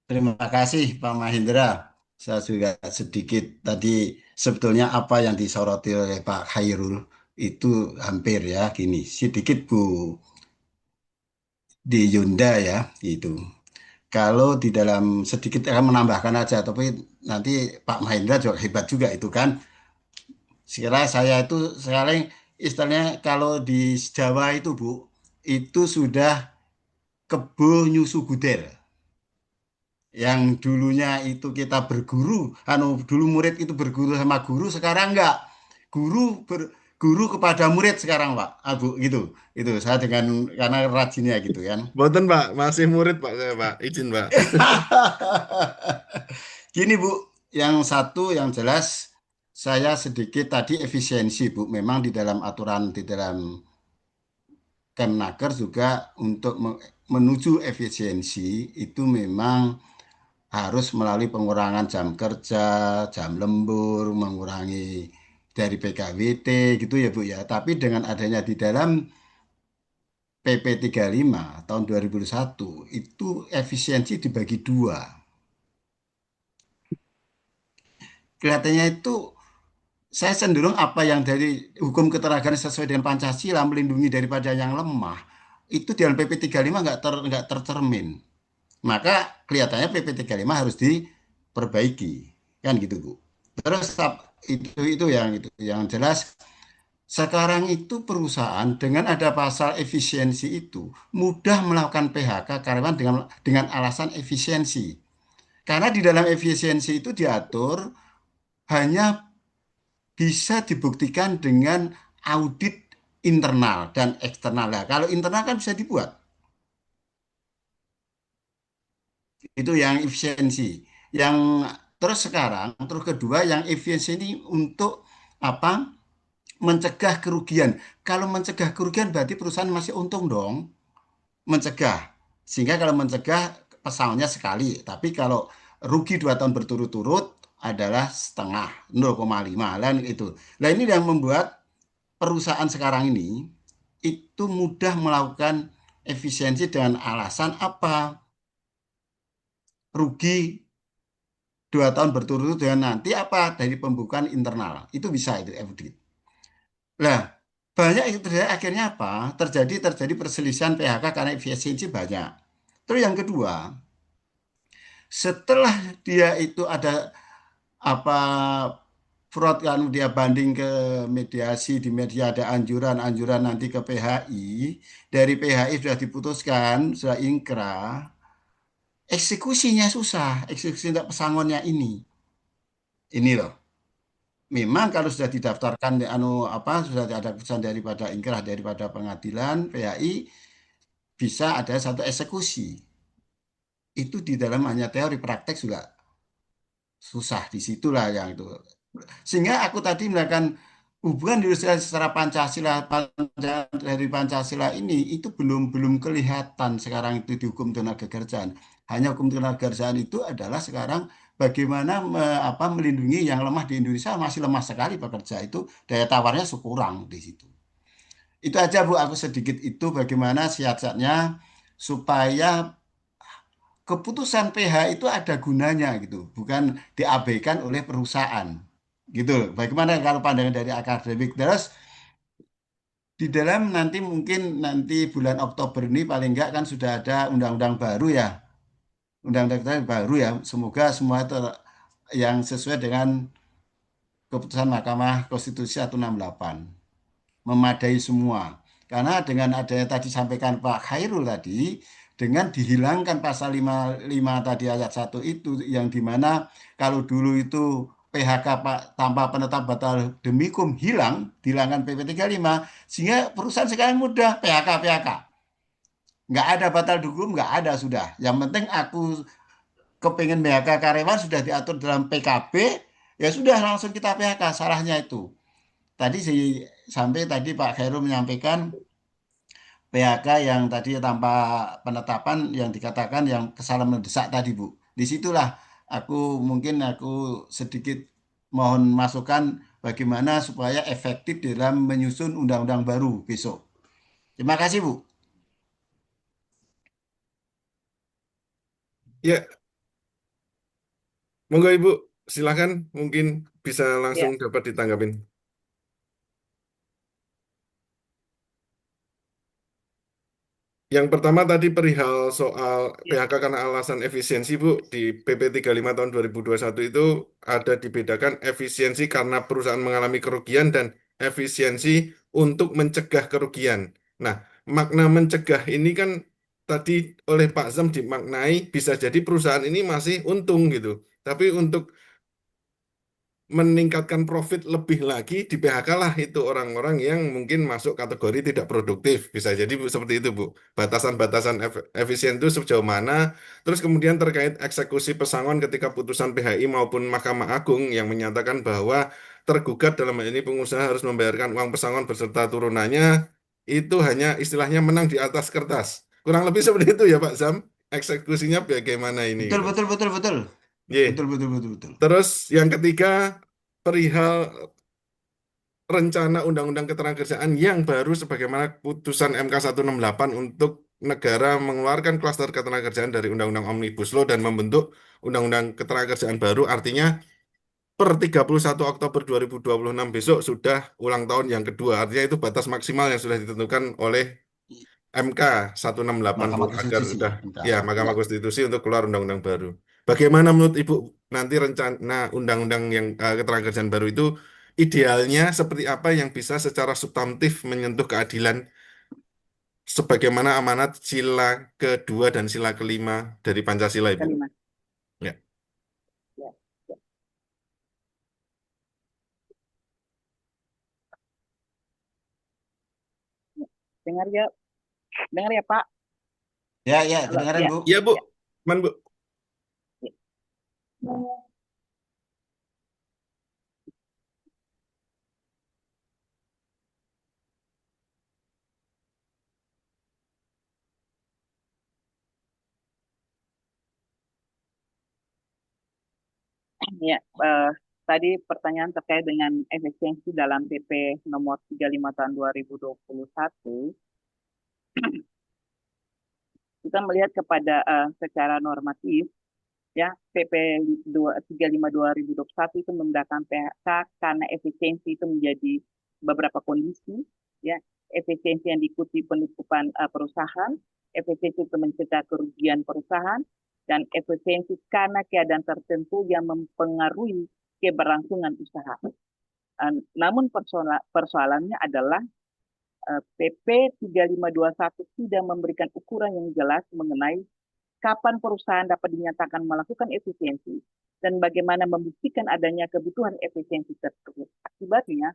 Terima kasih Pak Mahendra. Saya juga sedikit tadi sebetulnya apa yang disoroti oleh Pak Khairul itu hampir ya gini. Sedikit Bu di Yunda ya itu. Kalau di dalam sedikit akan menambahkan aja, tapi nanti Pak Mahendra juga hebat juga itu kan. Sekira saya itu sekarang istilahnya kalau di Jawa itu Bu, itu sudah kebo nyusu gudel. Yang dulunya itu kita berguru, dulu murid itu berguru sama guru, sekarang enggak. Guru guru kepada murid sekarang, Pak. Bu, gitu. Itu saya dengan karena rajinnya gitu kan. Boten Pak, masih murid Pak saya Pak. Izin Pak. Gini, Bu, yang satu yang jelas saya sedikit tadi efisiensi, Bu. Memang di dalam aturan di dalam Kemnaker juga untuk menuju efisiensi itu memang harus melalui pengurangan jam kerja, jam lembur, mengurangi dari PKWT gitu ya Bu ya. Tapi dengan adanya di dalam PP 35 tahun 2001 itu efisiensi dibagi dua. Kelihatannya itu saya cenderung apa yang dari hukum ketenagaan sesuai dengan Pancasila melindungi daripada yang lemah itu di dalam PP 35 nggak tercermin. Maka kelihatannya PP 35 harus diperbaiki kan gitu Bu. Terus itu yang jelas sekarang itu perusahaan dengan ada pasal efisiensi itu mudah melakukan PHK karyawan dengan alasan efisiensi. Karena di dalam efisiensi itu diatur hanya bisa dibuktikan dengan audit internal dan eksternal. Nah, kalau internal kan bisa dibuat. Itu yang efisiensi. Yang terus sekarang, terus kedua yang efisiensi ini untuk apa? Mencegah kerugian. Kalau mencegah kerugian berarti perusahaan masih untung dong. Mencegah. Sehingga kalau mencegah pesangonnya sekali. Tapi kalau rugi 2 tahun berturut-turut adalah setengah 0,5 dan itu. Nah ini yang membuat perusahaan sekarang ini itu mudah melakukan efisiensi dengan alasan apa? Rugi 2 tahun berturut-turut dengan nanti apa dari pembukaan internal. Itu bisa itu audit. Nah, banyak itu terjadi akhirnya apa? Terjadi perselisihan PHK karena efisiensi banyak. Terus yang kedua, setelah dia itu ada apa fraud kan dia banding ke mediasi di media ada anjuran nanti ke PHI dari PHI sudah diputuskan sudah ingkrah eksekusinya susah eksekusi untuk pesangonnya ini loh. Memang kalau sudah didaftarkan sudah ada keputusan daripada ingkrah daripada pengadilan PHI bisa ada satu eksekusi. Itu di dalam hanya teori praktek juga susah disitulah yang itu. Sehingga aku tadi melakukan hubungan industrial secara dari Pancasila ini itu belum belum kelihatan sekarang itu di hukum tenaga kerjaan. Hanya hukum tenaga kerjaan itu adalah sekarang bagaimana melindungi yang lemah di Indonesia masih lemah sekali pekerja itu daya tawarnya kurang di situ. Itu aja Bu aku sedikit itu bagaimana siasatnya supaya keputusan PH itu ada gunanya gitu, bukan diabaikan oleh perusahaan. Gitu. Bagaimana kalau pandangan dari akademik? Terus di dalam nanti mungkin nanti bulan Oktober ini paling enggak kan sudah ada undang-undang baru ya. Undang-undang baru ya. Semoga semua itu yang sesuai dengan keputusan Mahkamah Konstitusi 168 memadai semua. Karena dengan adanya tadi sampaikan Pak Khairul tadi, dengan dihilangkan pasal 55 tadi ayat 1 itu, yang dimana kalau dulu itu PHK Pak tanpa penetap batal demi hukum hilang, dihilangkan PP 35, sehingga perusahaan sekarang mudah PHK. Nggak ada batal hukum, nggak ada sudah. Yang penting aku kepengen PHK karyawan sudah diatur dalam PKB, ya sudah langsung kita PHK, salahnya itu. Tadi sampai tadi Pak Khairul menyampaikan PHK yang tadi tanpa penetapan yang dikatakan yang kesalahan mendesak tadi Bu. Disitulah aku sedikit mohon masukan bagaimana supaya efektif dalam menyusun undang-undang baru besok. Terima kasih Bu. Ya, monggo Ibu, silakan mungkin bisa langsung Ya, dapat ditanggapin. Yang pertama tadi perihal soal ya, PHK karena alasan efisiensi, Bu. Di PP 35 tahun 2021 itu ada dibedakan efisiensi karena perusahaan mengalami kerugian dan efisiensi untuk mencegah kerugian. Nah, makna mencegah ini kan tadi oleh Pak Zam dimaknai bisa jadi perusahaan ini masih untung gitu. Tapi untuk meningkatkan profit lebih lagi di PHK lah itu orang-orang yang mungkin masuk kategori tidak produktif, bisa jadi Bu, seperti itu Bu, batasan-batasan efisien itu sejauh mana. Terus kemudian terkait eksekusi pesangon ketika putusan PHI maupun Mahkamah Agung yang menyatakan bahwa tergugat dalam hal ini pengusaha harus membayarkan uang pesangon beserta turunannya, itu hanya istilahnya menang di atas kertas, kurang lebih seperti itu ya Pak Zam, eksekusinya bagaimana ini Betul gitu. betul betul betul. Ye. Betul betul betul betul. Terus yang ketiga, perihal rencana Undang-Undang Ketenagakerjaan yang baru sebagaimana putusan MK 168 untuk negara mengeluarkan klaster ketenagakerjaan dari Undang-Undang Omnibus Law dan membentuk Undang-Undang Ketenagakerjaan baru, artinya per 31 Oktober 2026 besok sudah ulang tahun yang kedua. Artinya itu batas maksimal yang sudah ditentukan oleh MK 168 Bu, Mahkamah agar Konstitusi. udah Enggak. ya Ya. Mahkamah Konstitusi untuk keluar undang-undang baru. Bagaimana menurut Ibu nanti rencana undang-undang yang ketenagakerjaan baru itu idealnya seperti apa yang bisa secara substantif menyentuh keadilan sebagaimana amanat sila kedua dan sila kelima dari Pancasila Ibu? kelima. Ya. Ya, ya. Dengar ya, dengar ya Pak. Ya, ya, Halo, kedengaran ya, Bu. Iya Bu, ya, Man Bu. ya. Ya, tadi pertanyaan terkait dengan efisiensi dalam PP nomor 35 tahun 2021, kita melihat kepada secara normatif, ya PP 35 2021 itu menggunakan PHK karena efisiensi itu menjadi beberapa kondisi, ya efisiensi yang diikuti penutupan perusahaan, efisiensi untuk mencegah kerugian perusahaan, dan efisiensi karena keadaan tertentu yang mempengaruhi keberlangsungan usaha. Namun persoalannya adalah PP 3521 tidak memberikan ukuran yang jelas mengenai kapan perusahaan dapat dinyatakan melakukan efisiensi dan bagaimana membuktikan adanya kebutuhan efisiensi tersebut. Akibatnya,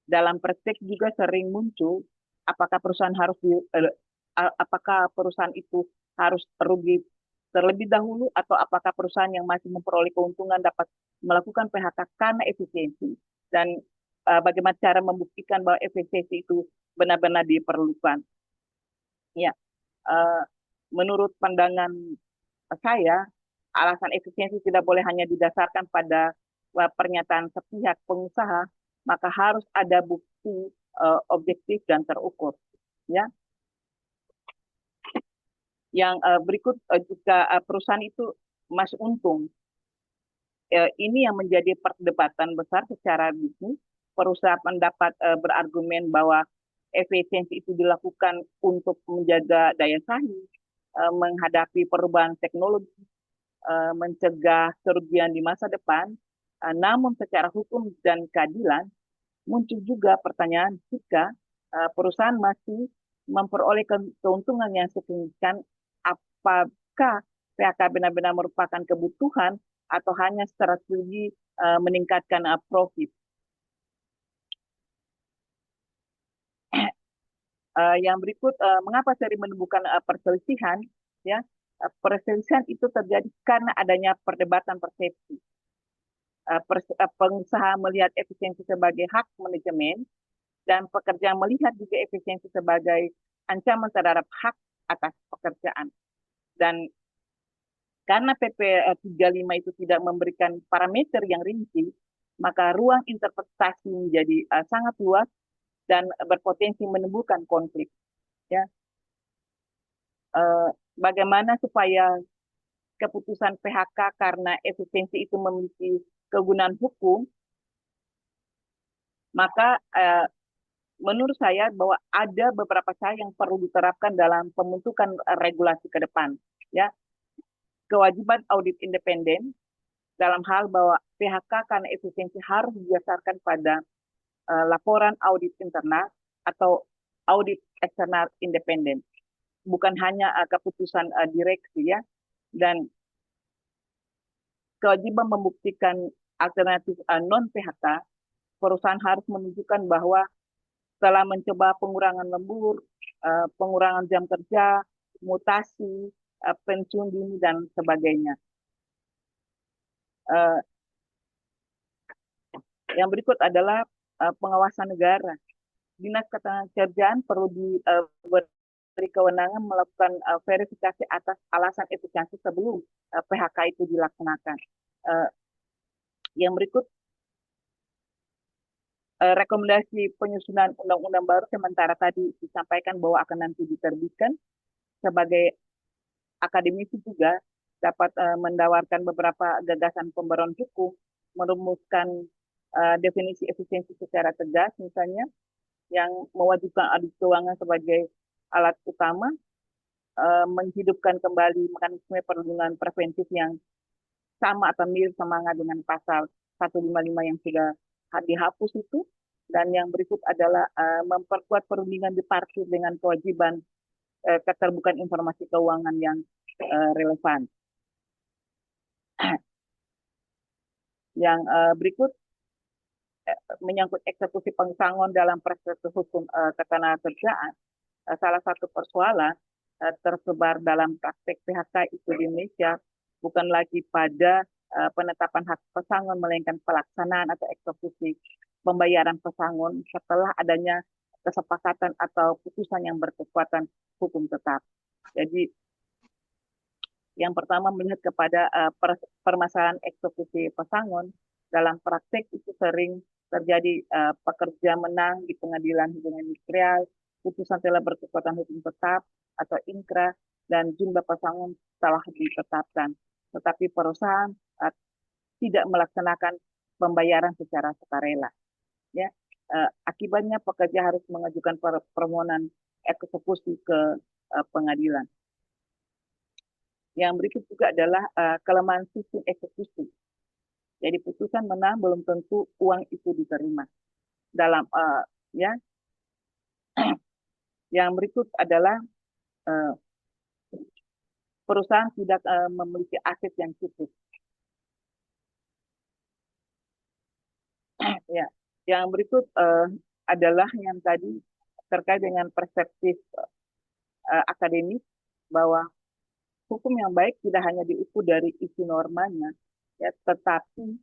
dalam praktek juga sering muncul apakah perusahaan apakah perusahaan itu harus rugi terlebih dahulu atau apakah perusahaan yang masih memperoleh keuntungan dapat melakukan PHK karena efisiensi, dan bagaimana cara membuktikan bahwa efisiensi itu benar-benar diperlukan. Ya, uh, menurut pandangan saya, alasan efisiensi tidak boleh hanya didasarkan pada pernyataan sepihak pengusaha, maka harus ada bukti objektif dan terukur. Ya, yang berikut jika perusahaan itu masih untung, ini yang menjadi perdebatan besar secara bisnis. Perusahaan mendapat berargumen bahwa efisiensi itu dilakukan untuk menjaga daya saing, menghadapi perubahan teknologi, mencegah kerugian di masa depan. Namun secara hukum dan keadilan muncul juga pertanyaan jika perusahaan masih memperoleh keuntungan yang signifikan apakah PHK benar-benar merupakan kebutuhan atau hanya strategi meningkatkan profit. Yang berikut, mengapa sering menemukan perselisihan? Ya, perselisihan itu terjadi karena adanya perdebatan persepsi. Pengusaha melihat efisiensi sebagai hak manajemen dan pekerja melihat juga efisiensi sebagai ancaman terhadap hak atas pekerjaan. Dan karena PP 35 itu tidak memberikan parameter yang rinci, maka ruang interpretasi menjadi sangat luas dan berpotensi menimbulkan konflik. Ya, bagaimana supaya keputusan PHK karena efisiensi itu memiliki kegunaan hukum, maka menurut saya bahwa ada beberapa cara yang perlu diterapkan dalam pembentukan regulasi ke depan. Ya, kewajiban audit independen dalam hal bahwa PHK karena efisiensi harus didasarkan pada laporan audit internal atau audit eksternal independen, bukan hanya keputusan direksi ya. Dan kewajiban membuktikan alternatif non PHK, perusahaan harus menunjukkan bahwa setelah mencoba pengurangan lembur, pengurangan jam kerja, mutasi, pensiun dini dan sebagainya. Yang berikut adalah pengawasan negara. Dinas Ketenagakerjaan perlu diberi kewenangan melakukan verifikasi atas alasan efisiensi sebelum PHK itu dilaksanakan. Yang berikut, rekomendasi penyusunan undang-undang baru sementara tadi disampaikan bahwa akan nanti diterbitkan. Sebagai akademisi juga dapat mendawarkan beberapa gagasan pembaruan hukum, merumuskan definisi efisiensi secara tegas, misalnya yang mewajibkan audit keuangan sebagai alat utama, menghidupkan kembali mekanisme perlindungan preventif yang sama atau mirip semangat dengan pasal 155 yang sudah dihapus itu. Dan yang berikut adalah memperkuat perundingan bipartit dengan kewajiban keterbukaan informasi keuangan yang relevan. Yang berikut menyangkut eksekusi pesangon dalam perspektif hukum ketenagakerjaan. Salah satu persoalan tersebar dalam praktek PHK itu di Indonesia bukan lagi pada penetapan hak pesangon, melainkan pelaksanaan atau eksekusi pembayaran pesangon setelah adanya kesepakatan atau putusan yang berkekuatan hukum tetap. Jadi yang pertama melihat kepada permasalahan eksekusi pesangon dalam praktek itu sering terjadi pekerja menang di pengadilan hubungan industrial, putusan telah berkekuatan hukum tetap atau inkra, dan jumlah pesangon telah ditetapkan, tetapi perusahaan tidak melaksanakan pembayaran secara sukarela. Ya, akibatnya pekerja harus mengajukan permohonan eksekusi ke pengadilan. Yang berikut juga adalah kelemahan sistem eksekusi. Jadi putusan menang belum tentu uang itu diterima. Dalam ya, yang berikut adalah perusahaan tidak memiliki aset yang cukup. Ya, yang berikut adalah yang tadi terkait dengan perspektif akademis bahwa hukum yang baik tidak hanya diukur dari isi normanya, ya, tetapi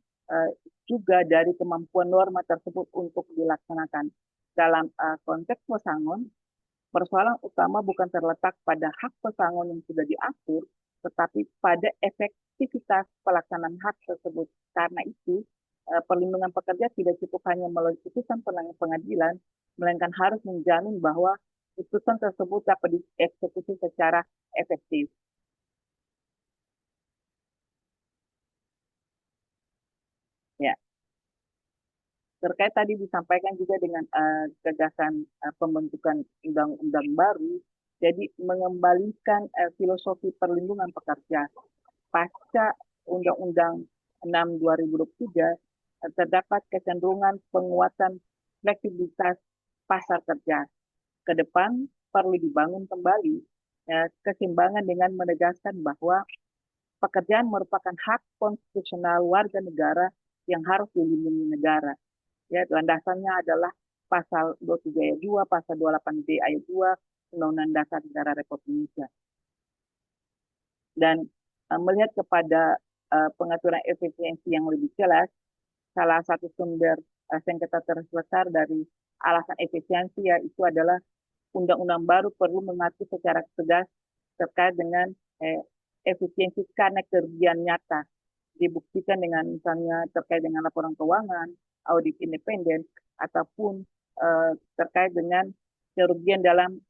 juga dari kemampuan norma tersebut untuk dilaksanakan. Dalam konteks pesangon, persoalan utama bukan terletak pada hak pesangon yang sudah diatur, tetapi pada efektivitas pelaksanaan hak tersebut. Karena itu, perlindungan pekerja tidak cukup hanya melalui putusan pengadilan, melainkan harus menjamin bahwa putusan tersebut dapat dieksekusi secara efektif. Ya, terkait tadi disampaikan juga dengan gagasan pembentukan undang-undang baru, jadi mengembalikan filosofi perlindungan pekerja pasca Undang-Undang 6 2023 terdapat kecenderungan penguatan fleksibilitas pasar kerja. ke depan perlu dibangun kembali keseimbangan dengan menegaskan bahwa pekerjaan merupakan hak konstitusional warga negara yang harus dilindungi negara. Ya, landasannya adalah pasal 23 ayat 2, pasal 28D ayat 2, Undang-Undang Dasar Negara Republik Indonesia. Dan melihat kepada pengaturan efisiensi yang lebih jelas, salah satu sumber sengketa terbesar dari alasan efisiensi yaitu adalah undang-undang baru perlu mengatur secara tegas terkait dengan efisiensi karena kerugian nyata dibuktikan dengan misalnya terkait dengan laporan keuangan, audit independen, ataupun terkait dengan kerugian dalam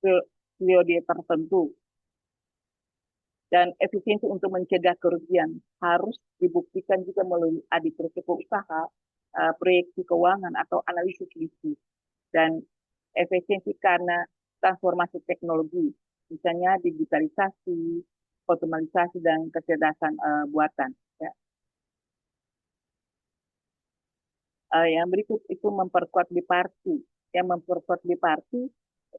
periode tertentu. Dan efisiensi untuk mencegah kerugian harus dibuktikan juga melalui audit risiko usaha, proyeksi keuangan atau analisis bisnis. Dan efisiensi karena transformasi teknologi, misalnya digitalisasi, otomatisasi, dan kecerdasan buatan. Ya. Yang berikut itu memperkuat biparti. Yang memperkuat biparti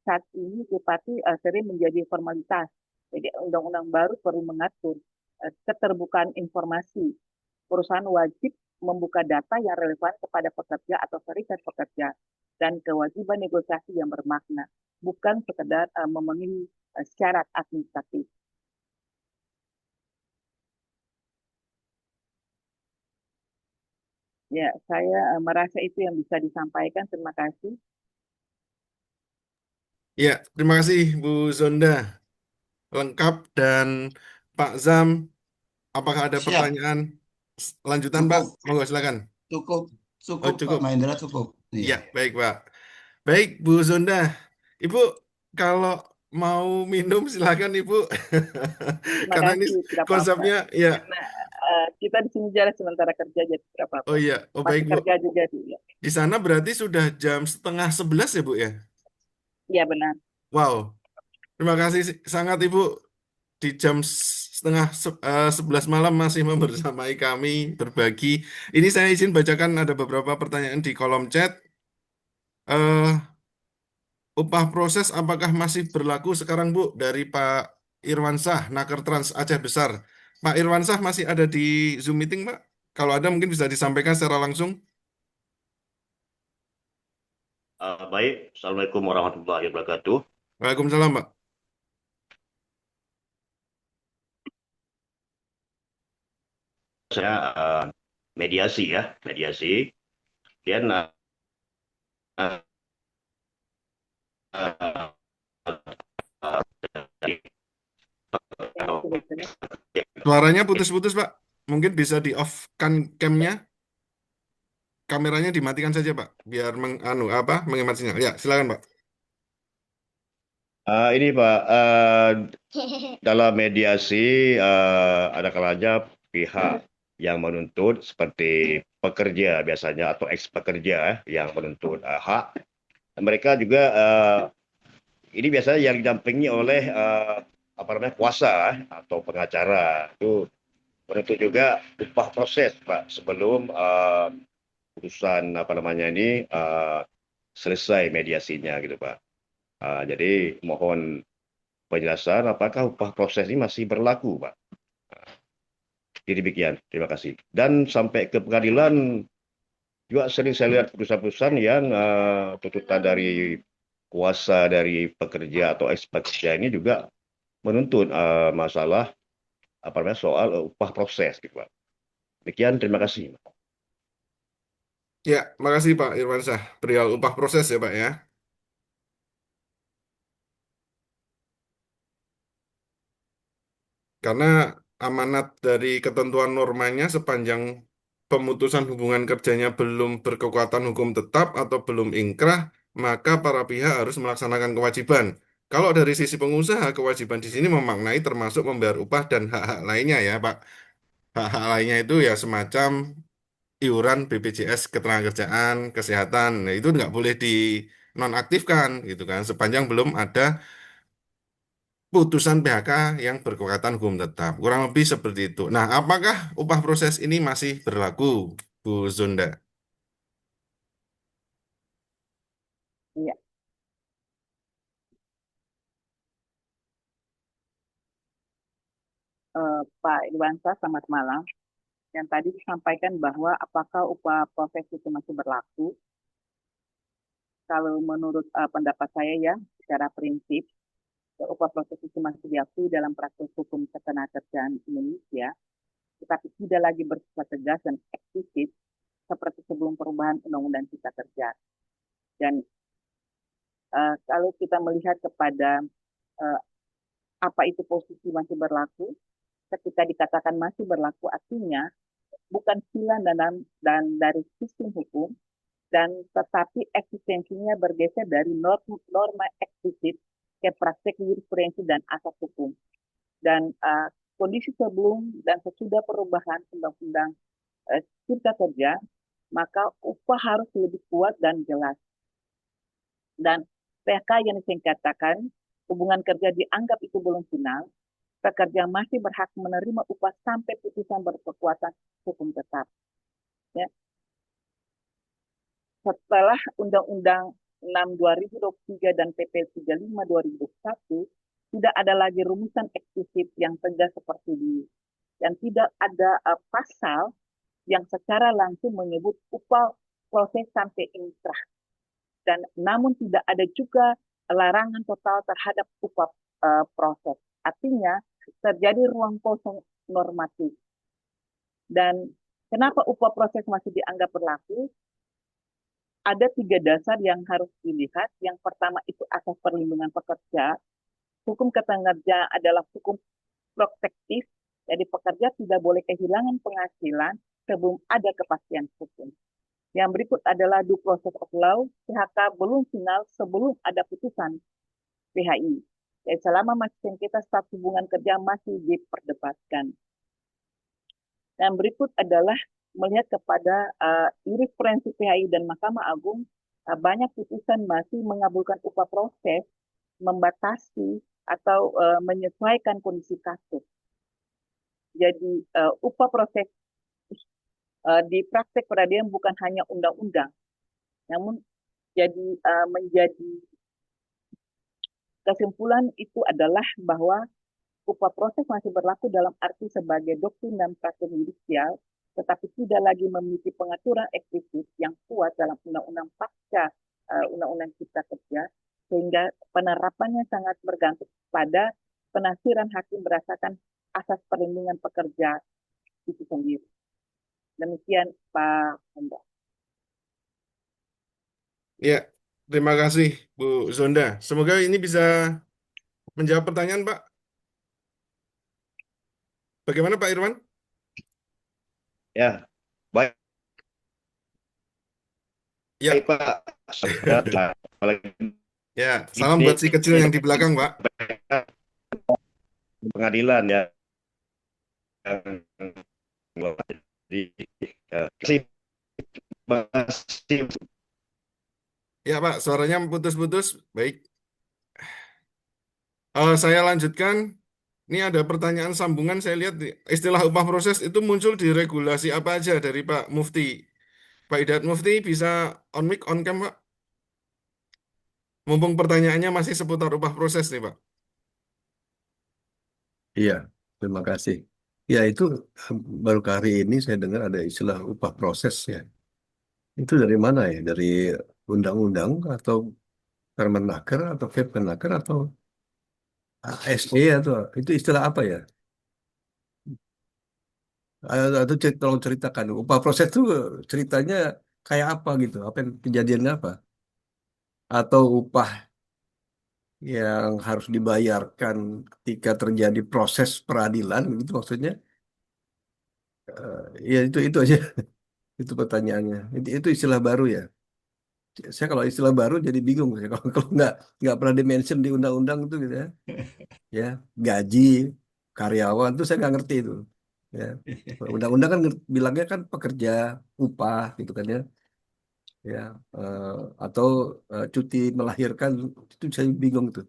saat ini biparti sering menjadi formalitas. Jadi undang-undang baru perlu mengatur keterbukaan informasi. Perusahaan wajib membuka data yang relevan kepada pekerja atau serikat pekerja dan kewajiban negosiasi yang bermakna, bukan sekedar memenuhi syarat administratif. Ya, saya merasa itu yang bisa disampaikan. Terima kasih. Ya, terima kasih Bu Zonda. Lengkap. Dan Pak Zam, apakah ada Siap, pertanyaan lanjutan, Pak? cukup, Monggo silakan. cukup, Oh, cukup Pak cukup. Mahendra, cukup. Ya, Iya. baik, Pak. Baik, Bu Zonda. Ibu, kalau mau minum silakan, Ibu. Terima Karena ini kasih, tidak apa-apa. konsepnya, ya. Karena kita di sini jalan sementara kerja, jadi tidak Oh apa-apa. iya, oh baik, Masih Bu. kerja juga sih. Ya, Di sana berarti sudah jam setengah 11 ya, Bu ya? ya benar. Wow, terima kasih sangat Ibu. Di jam setengah 11 malam masih membersamai kami berbagi. Ini saya izin bacakan ada beberapa pertanyaan di kolom chat. Eh, upah proses apakah masih berlaku sekarang, Bu? Dari Pak Irwansah, Naker Trans Aceh Besar. Pak Irwansah masih ada di Zoom meeting, Pak? Kalau ada mungkin bisa disampaikan secara langsung. Baik, Assalamualaikum warahmatullahi wabarakatuh. Waalaikumsalam, Pak. Saya mediasi ya, mediasi. Dan uh, uh, dari Suaranya putus-putus, Pak. Mungkin bisa di-off-kan cam-nya, kameranya dimatikan saja, Pak, biar menghemat sinyal. Ya, silakan, Pak. ini Pak, dalam mediasi ada kalanya pihak yang menuntut seperti pekerja biasanya atau ex pekerja yang menuntut hak. Mereka juga ini biasanya yang didampingi oleh kuasa atau pengacara itu menuntut juga upah proses Pak sebelum urusan ini selesai mediasinya gitu Pak. Jadi mohon penjelasan apakah upah proses ini masih berlaku Pak. Jadi demikian, terima kasih. Dan sampai ke pengadilan juga sering saya lihat perusahaan-perusahaan yang tuntutan dari kuasa dari pekerja atau ex pekerja ini juga menuntut masalah soal upah proses gitu Pak. Demikian, terima kasih. Ya, makasih Pak Irwansyah. Perihal upah proses ya, Pak ya. Karena amanat dari ketentuan normanya sepanjang pemutusan hubungan kerjanya belum berkekuatan hukum tetap atau belum ingkrah, maka para pihak harus melaksanakan kewajiban. Kalau dari sisi pengusaha, kewajiban di sini memaknai termasuk membayar upah dan hak-hak lainnya ya, Pak. Hak-hak lainnya itu ya semacam iuran BPJS ketenagakerjaan, kesehatan. Nah, itu nggak boleh dinonaktifkan gitu kan, sepanjang belum ada putusan PHK yang berkekuatan hukum tetap. Kurang lebih seperti itu. Nah, apakah upah proses ini masih berlaku, Bu Zonda? Iya. Pak Irwansyah, selamat malam. Yang tadi disampaikan bahwa apakah upah proses itu masih berlaku? Kalau menurut pendapat saya ya, secara prinsip, upah proses itu masih diakui dalam praktek hukum ketenagakerjaan Indonesia, tetapi tidak lagi bersifat tegas dan eksplisit seperti sebelum perubahan Undang-Undang Cipta Kerja. Dan kalau kita melihat kepada uh, apa itu posisi masih berlaku, ketika dikatakan masih berlaku artinya bukan hilang dan dari sistem hukum, dan tetapi eksistensinya bergeser dari norma eksplisit ke praktek jurisprudensi dan asas hukum. Dan kondisi sebelum dan sesudah perubahan Undang-Undang Cipta Kerja, maka upah harus lebih kuat dan jelas. Dan PHK yang disingkatkan, hubungan kerja dianggap itu belum final, pekerja masih berhak menerima upah sampai putusan berkekuatan hukum tetap. Ya. Setelah Undang-Undang 6 2023 dan PP 35 2021, tidak ada lagi rumusan eksplisit yang tegas seperti ini. Dan tidak ada pasal yang secara langsung menyebut upah proses sampai inkrah. Dan namun tidak ada juga larangan total terhadap upah proses. Artinya terjadi ruang kosong normatif. Dan kenapa upah proses masih dianggap berlaku? Ada 3 dasar yang harus dilihat. Yang pertama itu asas perlindungan pekerja. Hukum ketenagakerjaan adalah hukum protektif, jadi pekerja tidak boleh kehilangan penghasilan sebelum ada kepastian hukum. Yang berikut adalah due process of law, PHK belum final sebelum ada putusan PHI. Jadi selama masih sengketa status hubungan kerja masih diperdebatkan. Dan berikut adalah melihat kepada jurisprudensi PHI dan Mahkamah Agung, banyak putusan masih mengabulkan upah proses, membatasi atau menyesuaikan kondisi kasus. Jadi upah proses di praktek peradilan bukan hanya undang-undang, namun menjadi kesimpulan itu adalah bahwa upah proses masih berlaku dalam arti sebagai doktrin dan praktek judisial, tetapi tidak lagi memiliki pengaturan eksplisit yang kuat dalam undang-undang pasca undang-undang Cipta Kerja, sehingga penerapannya sangat bergantung pada penafsiran hakim berdasarkan asas perlindungan pekerja itu sendiri. Demikian Pak Hendra. Ya, terima kasih Bu Zonda. Semoga ini bisa menjawab pertanyaan, Pak. Bagaimana Pak Irwan? Ya, baik, Ya, Pak. Apalagi ya. Salam ini buat si kecil yang di belakang, Pak. pengadilan ya. Jadi, kasih masih Ya, Pak. Suaranya putus-putus. Baik. Saya lanjutkan. Ini ada pertanyaan sambungan. Saya lihat istilah upah proses itu muncul di regulasi apa aja dari Pak Mufti. Pak Hidayat Mufti bisa on mic, on cam, Pak. Mumpung pertanyaannya masih seputar upah proses nih, Pak. Iya, terima kasih. Ya, itu baru kali ini saya dengar ada istilah upah proses ya. Itu dari mana ya? Dari undang-undang atau Permenaker atau Kepmenaker atau ASE atau itu istilah apa ya? Atau tolong ceritakan upah proses itu ceritanya kayak apa gitu? Apa kejadiannya apa? Atau upah yang harus dibayarkan ketika terjadi proses peradilan gitu maksudnya? Ya itu aja. Itu pertanyaannya. Itu istilah baru ya. Saya kalau istilah baru jadi bingung saya kalau nggak pernah dimention di undang-undang itu gitu ya. Ya, gaji karyawan itu saya nggak ngerti itu. Ya. Undang-undang kan bilangnya kan pekerja upah gitu kan ya. Ya, atau cuti melahirkan itu saya bingung tuh.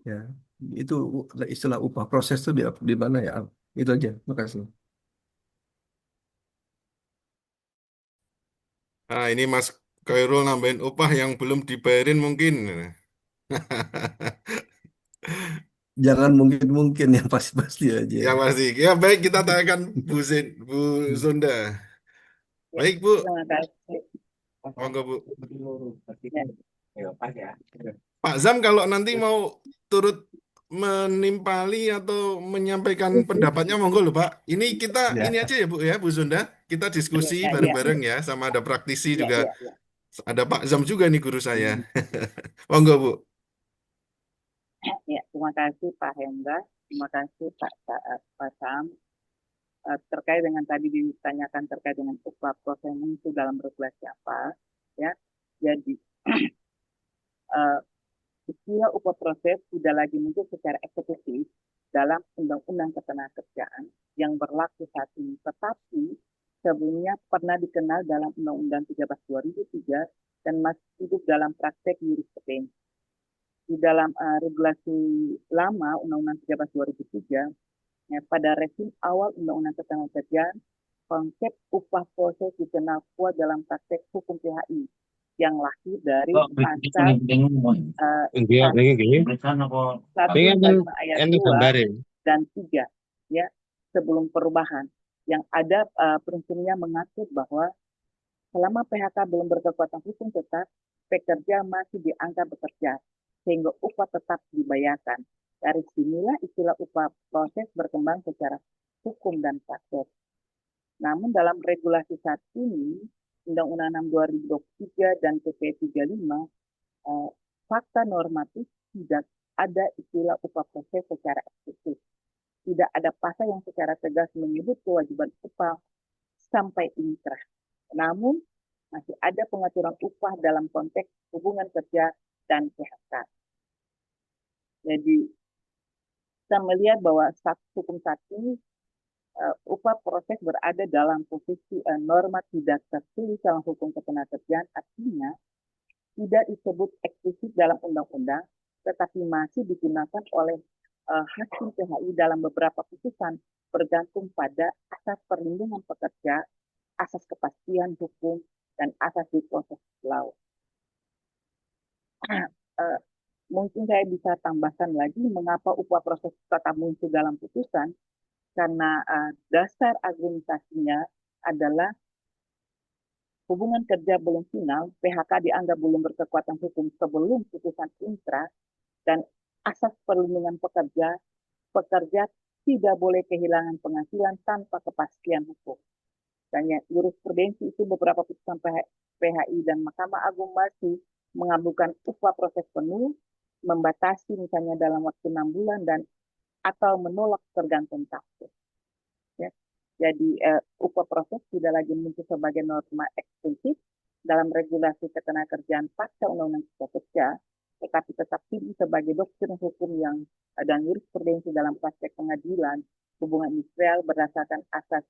Ya. Itu istilah upah proses tuh di mana ya? Itu aja. Makasih. Nah, ini Mas Khairul nambahin upah yang belum dibayarin mungkin. Jangan mungkin-mungkin, yang pasti-pasti aja. Ya pasti. Ya baik, kita tanyakan Bu Zonda. Ya, Baik Bu, terima kasih. monggo Bu. Ya. Pak Zam kalau nanti mau turut menimpali atau menyampaikan pendapatnya monggo loh Pak. Ini kita ini aja ya Bu Zonda. Kita diskusi Ya, ya, bareng-bareng ya, sama ada praktisi ya, juga. ya, ya. Ada Pak Zam juga nih guru saya. Monggo Bu. Ya, terima kasih Pak Hendra, terima kasih Pak Sam. Terkait dengan tadi ditanyakan terkait dengan upah proses itu dalam regulasi apa, ya. Jadi eh, istilah upah proses tidak lagi muncul secara eksekutif dalam Undang-Undang Ketenagakerjaan yang berlaku saat ini, tetapi sebelumnya pernah dikenal dalam Undang-Undang 13 2003 dan masih hidup dalam praktek jurisprudensi. Di dalam regulasi lama Undang-Undang 13 2003, ya, pada rezim awal Undang-Undang Ketenagakerjaan, konsep upah proses dikenal kuat dalam praktek hukum PHI yang lahir dari pasal 145 ayat 2 dan 3, ya, sebelum perubahan, yang ada prinsipnya mengatur bahwa selama PHK belum berkekuatan hukum tetap, pekerja masih dianggap bekerja sehingga upah tetap dibayarkan. Dari sinilah istilah upah proses berkembang secara hukum dan praktek. Namun dalam regulasi saat ini, Undang-Undang 6 2023 dan PP 35, fakta normatif tidak ada istilah upah proses secara eksplisit. Tidak ada pasal yang secara tegas menyebut kewajiban upah sampai inkrah. Namun, masih ada pengaturan upah dalam konteks hubungan kerja dan PHK. Jadi, kita melihat bahwa hukum saat ini upah proses berada dalam posisi norma tidak tertulis dalam hukum ketenagakerjaan, artinya tidak disebut eksplisit dalam undang-undang, tetapi masih digunakan oleh hakim PHI dalam beberapa putusan bergantung pada asas perlindungan pekerja, asas kepastian hukum, dan asas due process law. Mungkin saya bisa tambahkan lagi mengapa upah proses tetap muncul dalam putusan, karena dasar argumentasinya adalah hubungan kerja belum final, PHK dianggap belum berkekuatan hukum sebelum putusan inkrah, dan asas perlindungan pekerja, pekerja tidak boleh kehilangan penghasilan tanpa kepastian hukum. Dan jurisprudensi itu beberapa putusan PHI dan Mahkamah Agung masih mengabulkan upah proses penuh, membatasi misalnya dalam waktu 6 bulan dan atau menolak tergantung kasus. Ya. Jadi upah proses tidak lagi muncul sebagai norma eksplisit dalam regulasi ketenagakerjaan pasca Undang-Undang Cipta Kerja, tetapi tetap tinggi sebagai doktrin hukum yang dan jurisprudensi dalam praktek pengadilan hubungan industrial berdasarkan asas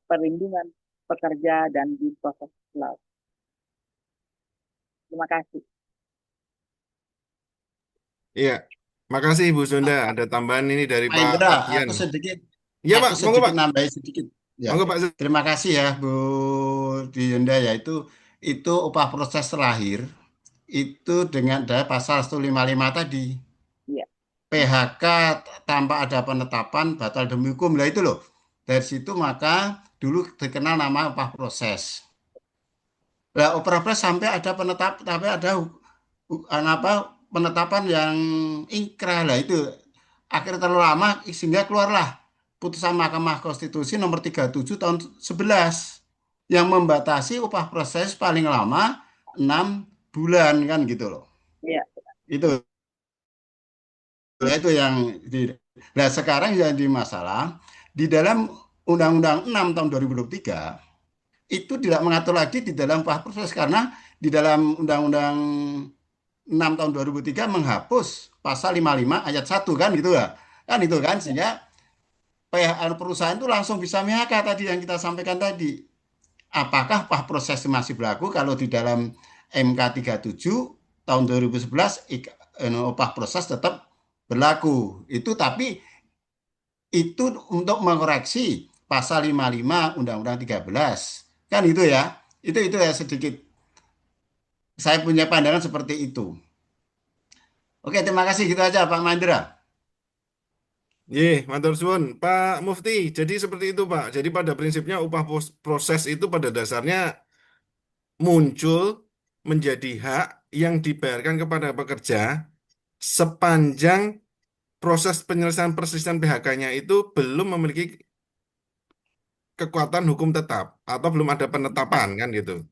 perlindungan pekerja dan due process law. Terima kasih. Iya, makasih Bu Zonda. Ada tambahan ini dari Pak Pak Indra, Ardian. aku sedikit Iya Pak, monggo Pak. nambahin sedikit. Ya. Monggo Pak. Terima kasih ya Bu Dianda ya, itu upah proses terakhir itu dengan ada pasal 155 tadi. Ya. PHK tanpa ada penetapan batal demi hukum. Lah itu loh. Dari situ maka dulu dikenal nama upah proses. Lah upah proses sampai ada penetapan yang ingkrah lah itu akhirnya terlalu lama sehingga keluarlah putusan Mahkamah Konstitusi nomor 37 tahun 11 yang membatasi upah proses paling lama 6 bulan kan gitu loh. Iya. Itu yang nah sekarang yang jadi masalah di dalam Undang-Undang 6 tahun 2023 itu tidak mengatur lagi di dalam upah proses karena di dalam Undang-Undang 6 tahun 2003 menghapus pasal 55 ayat 1 kan gitu ya. Kan itu kan sehingga perusahaan itu langsung bisa PHK tadi yang kita sampaikan tadi. Apakah upah proses masih berlaku kalau di dalam MK 37 tahun 2011 upah proses tetap berlaku. Itu tapi itu untuk mengoreksi pasal 55 Undang-Undang 13. Kan itu ya. Itu ya sedikit saya punya pandangan seperti itu. Oke, terima kasih. Gitu aja Pak Mandra. Matur suwun, Pak Mufti. Jadi seperti itu, Pak. Jadi pada prinsipnya upah proses itu pada dasarnya muncul menjadi hak yang dibayarkan kepada pekerja sepanjang proses penyelesaian persisian PHK-nya itu belum memiliki kekuatan hukum tetap atau belum ada penetapan kan gitu.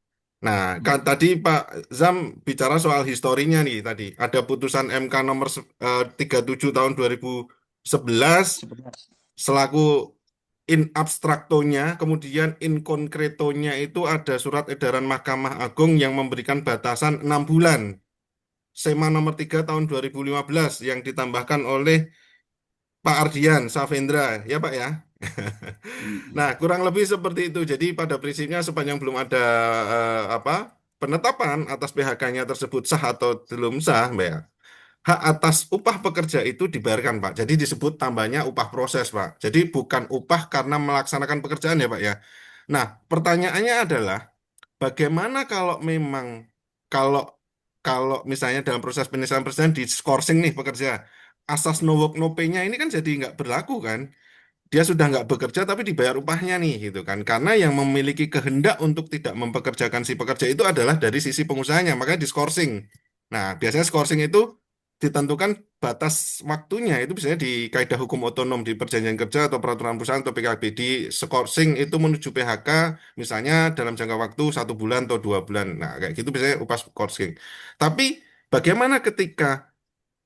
Nah, kan tadi Pak Zam bicara soal historinya nih tadi. Ada putusan MK nomor 37 tahun 2011 11. selaku in abstraktonya, kemudian in concretonya itu ada surat edaran Mahkamah Agung yang memberikan batasan 6 bulan. SEMA nomor 3 tahun 2015 yang ditambahkan oleh Pak Ardian Savendra, ya Pak ya. Nah, Mm-mm. kurang lebih seperti itu. Jadi pada prinsipnya sepanjang belum ada penetapan atas PHK-nya tersebut sah atau belum sah, Mbak ya, hak atas upah pekerja itu dibayarkan, Pak. Jadi disebut tambahnya upah proses, Pak. Jadi bukan upah karena melaksanakan pekerjaan ya, Pak ya. Nah, pertanyaannya adalah bagaimana kalau memang kalau kalau misalnya dalam proses penyelesaian pekerjaan di skorsing nih pekerja, asas no work no pay-nya ini kan jadi nggak berlaku kan? Dia sudah nggak bekerja tapi dibayar upahnya nih gitu kan, karena yang memiliki kehendak untuk tidak mempekerjakan si pekerja itu adalah dari sisi pengusahanya, makanya diskorsing. Nah, biasanya skorsing itu ditentukan batas waktunya itu biasanya di kaidah hukum otonom di perjanjian kerja atau peraturan perusahaan atau PKB. Di skorsing itu menuju PHK misalnya dalam jangka waktu 1 bulan atau 2 bulan, nah kayak gitu biasanya upah skorsing. Tapi bagaimana ketika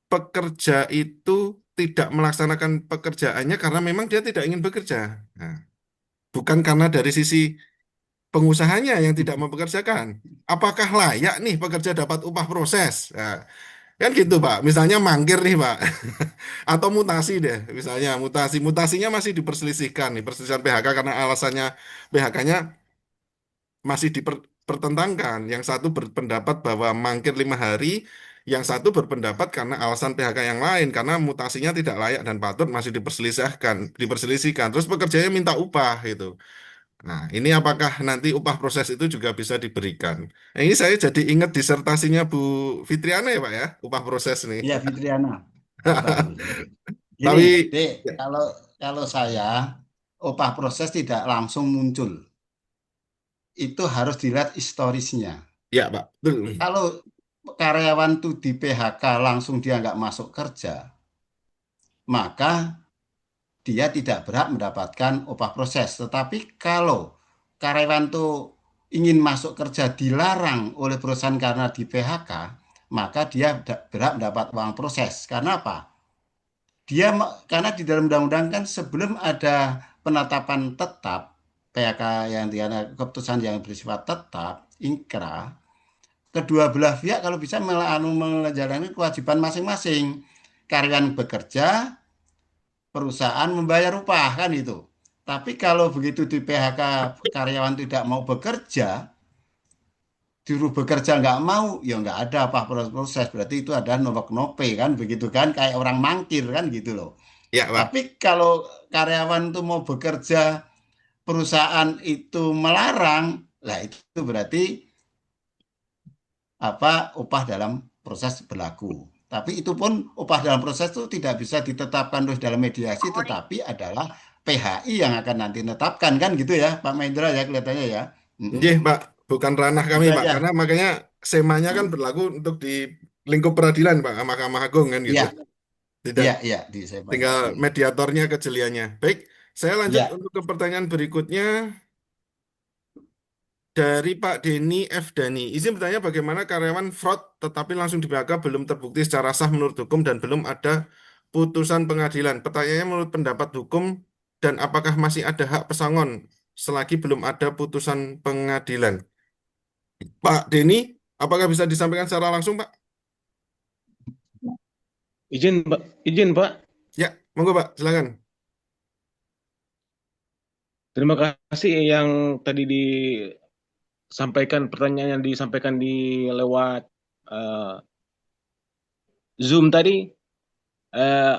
pekerja itu tidak melaksanakan pekerjaannya karena memang dia tidak ingin bekerja. Nah, bukan karena dari sisi pengusahanya yang tidak mempekerjakan. Apakah layak nih pekerja dapat upah proses? Nah, kan gitu Pak. Misalnya mangkir nih Pak. Atau mutasi deh. Misalnya mutasi. Mutasinya masih diperselisihkan nih. Perselisihan PHK karena alasannya PHK-nya masih dipertentangkan. Yang satu berpendapat bahwa mangkir 5 hari, yang satu berpendapat karena alasan PHK yang lain, karena mutasinya tidak layak dan patut masih diperselisihkan. Terus pekerjanya minta upah gitu. Nah, ini apakah nanti upah proses itu juga bisa diberikan? Nah, ini saya jadi ingat disertasinya Bu Fitriana ya Pak ya, upah proses nih. Ya, Fitriana. Bagus. Gini, Tapi Dek, ya, kalau kalau saya upah proses tidak langsung muncul. Itu harus dilihat historisnya. ya Pak, betul. Kalau karyawan tuh di PHK langsung dia nggak masuk kerja, maka dia tidak berhak mendapatkan upah proses. Tetapi kalau karyawan tuh ingin masuk kerja dilarang oleh perusahaan karena di PHK, maka dia berhak mendapat uang proses. Karena apa? Karena di dalam undang-undang kan sebelum ada penetapan tetap PHK yang keputusan yang bersifat tetap, ingkrah, kedua belah pihak kalau bisa menjalani kewajiban masing-masing. Karyawan bekerja, perusahaan membayar upah kan itu. Tapi kalau begitu di PHK karyawan tidak mau bekerja, disuruh bekerja nggak mau, ya nggak ada apa proses. Berarti itu ada no work no pay kan, begitu kan, kayak orang mangkir kan gitu loh. Ya Tapi Pak. kalau karyawan itu mau bekerja, perusahaan itu melarang, lah itu berarti upah dalam proses berlaku. Tapi itu pun upah dalam proses itu tidak bisa ditetapkan terus dalam mediasi, tetapi adalah PHI yang akan nanti menetapkan kan gitu ya, Pak Mahendra ya kelihatannya ya. Mm-mm. Nggih, Pak, bukan ranah kami, Itu Pak. aja. Karena makanya semanya kan berlaku untuk di lingkup peradilan, Pak, Mahkamah Agung kan gitu. Iya, Tidak iya, iya di saya. tinggal mediatornya kejeliannya. Baik, saya lanjut Ya, untuk ke pertanyaan berikutnya dari Pak Denny F. Dani. Izin bertanya bagaimana karyawan fraud tetapi langsung di PHK belum terbukti secara sah menurut hukum dan belum ada putusan pengadilan. Pertanyaannya menurut pendapat hukum dan apakah masih ada hak pesangon selagi belum ada putusan pengadilan? Pak Denny, apakah bisa disampaikan secara langsung, Pak? Izin, Pak. Izin, Pak. Ya, monggo, Pak. Silakan. Terima kasih yang tadi disampaikan, pertanyaan yang disampaikan di lewat eh, Zoom tadi.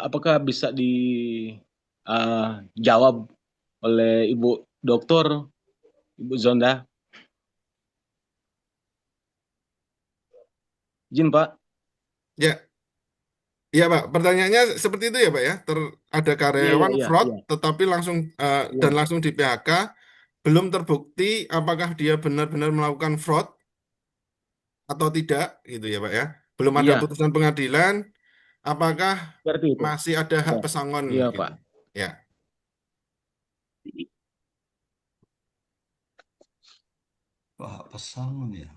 Apakah bisa dijawab oleh Ibu Dokter, Ibu Zonda? Izin, Pak. Ya, Iya Pak, pertanyaannya seperti itu ya Pak ya. Ada Iya, iya, karyawan iya, fraud iya, tetapi langsung dan iya, langsung di PHK, belum terbukti apakah dia benar-benar melakukan fraud atau tidak gitu ya Pak ya. Belum ada iya, putusan pengadilan, apakah seperti itu. masih ada hak Iya, pesangon iya, gitu. Pak. Ya. Wah, pesangon ya.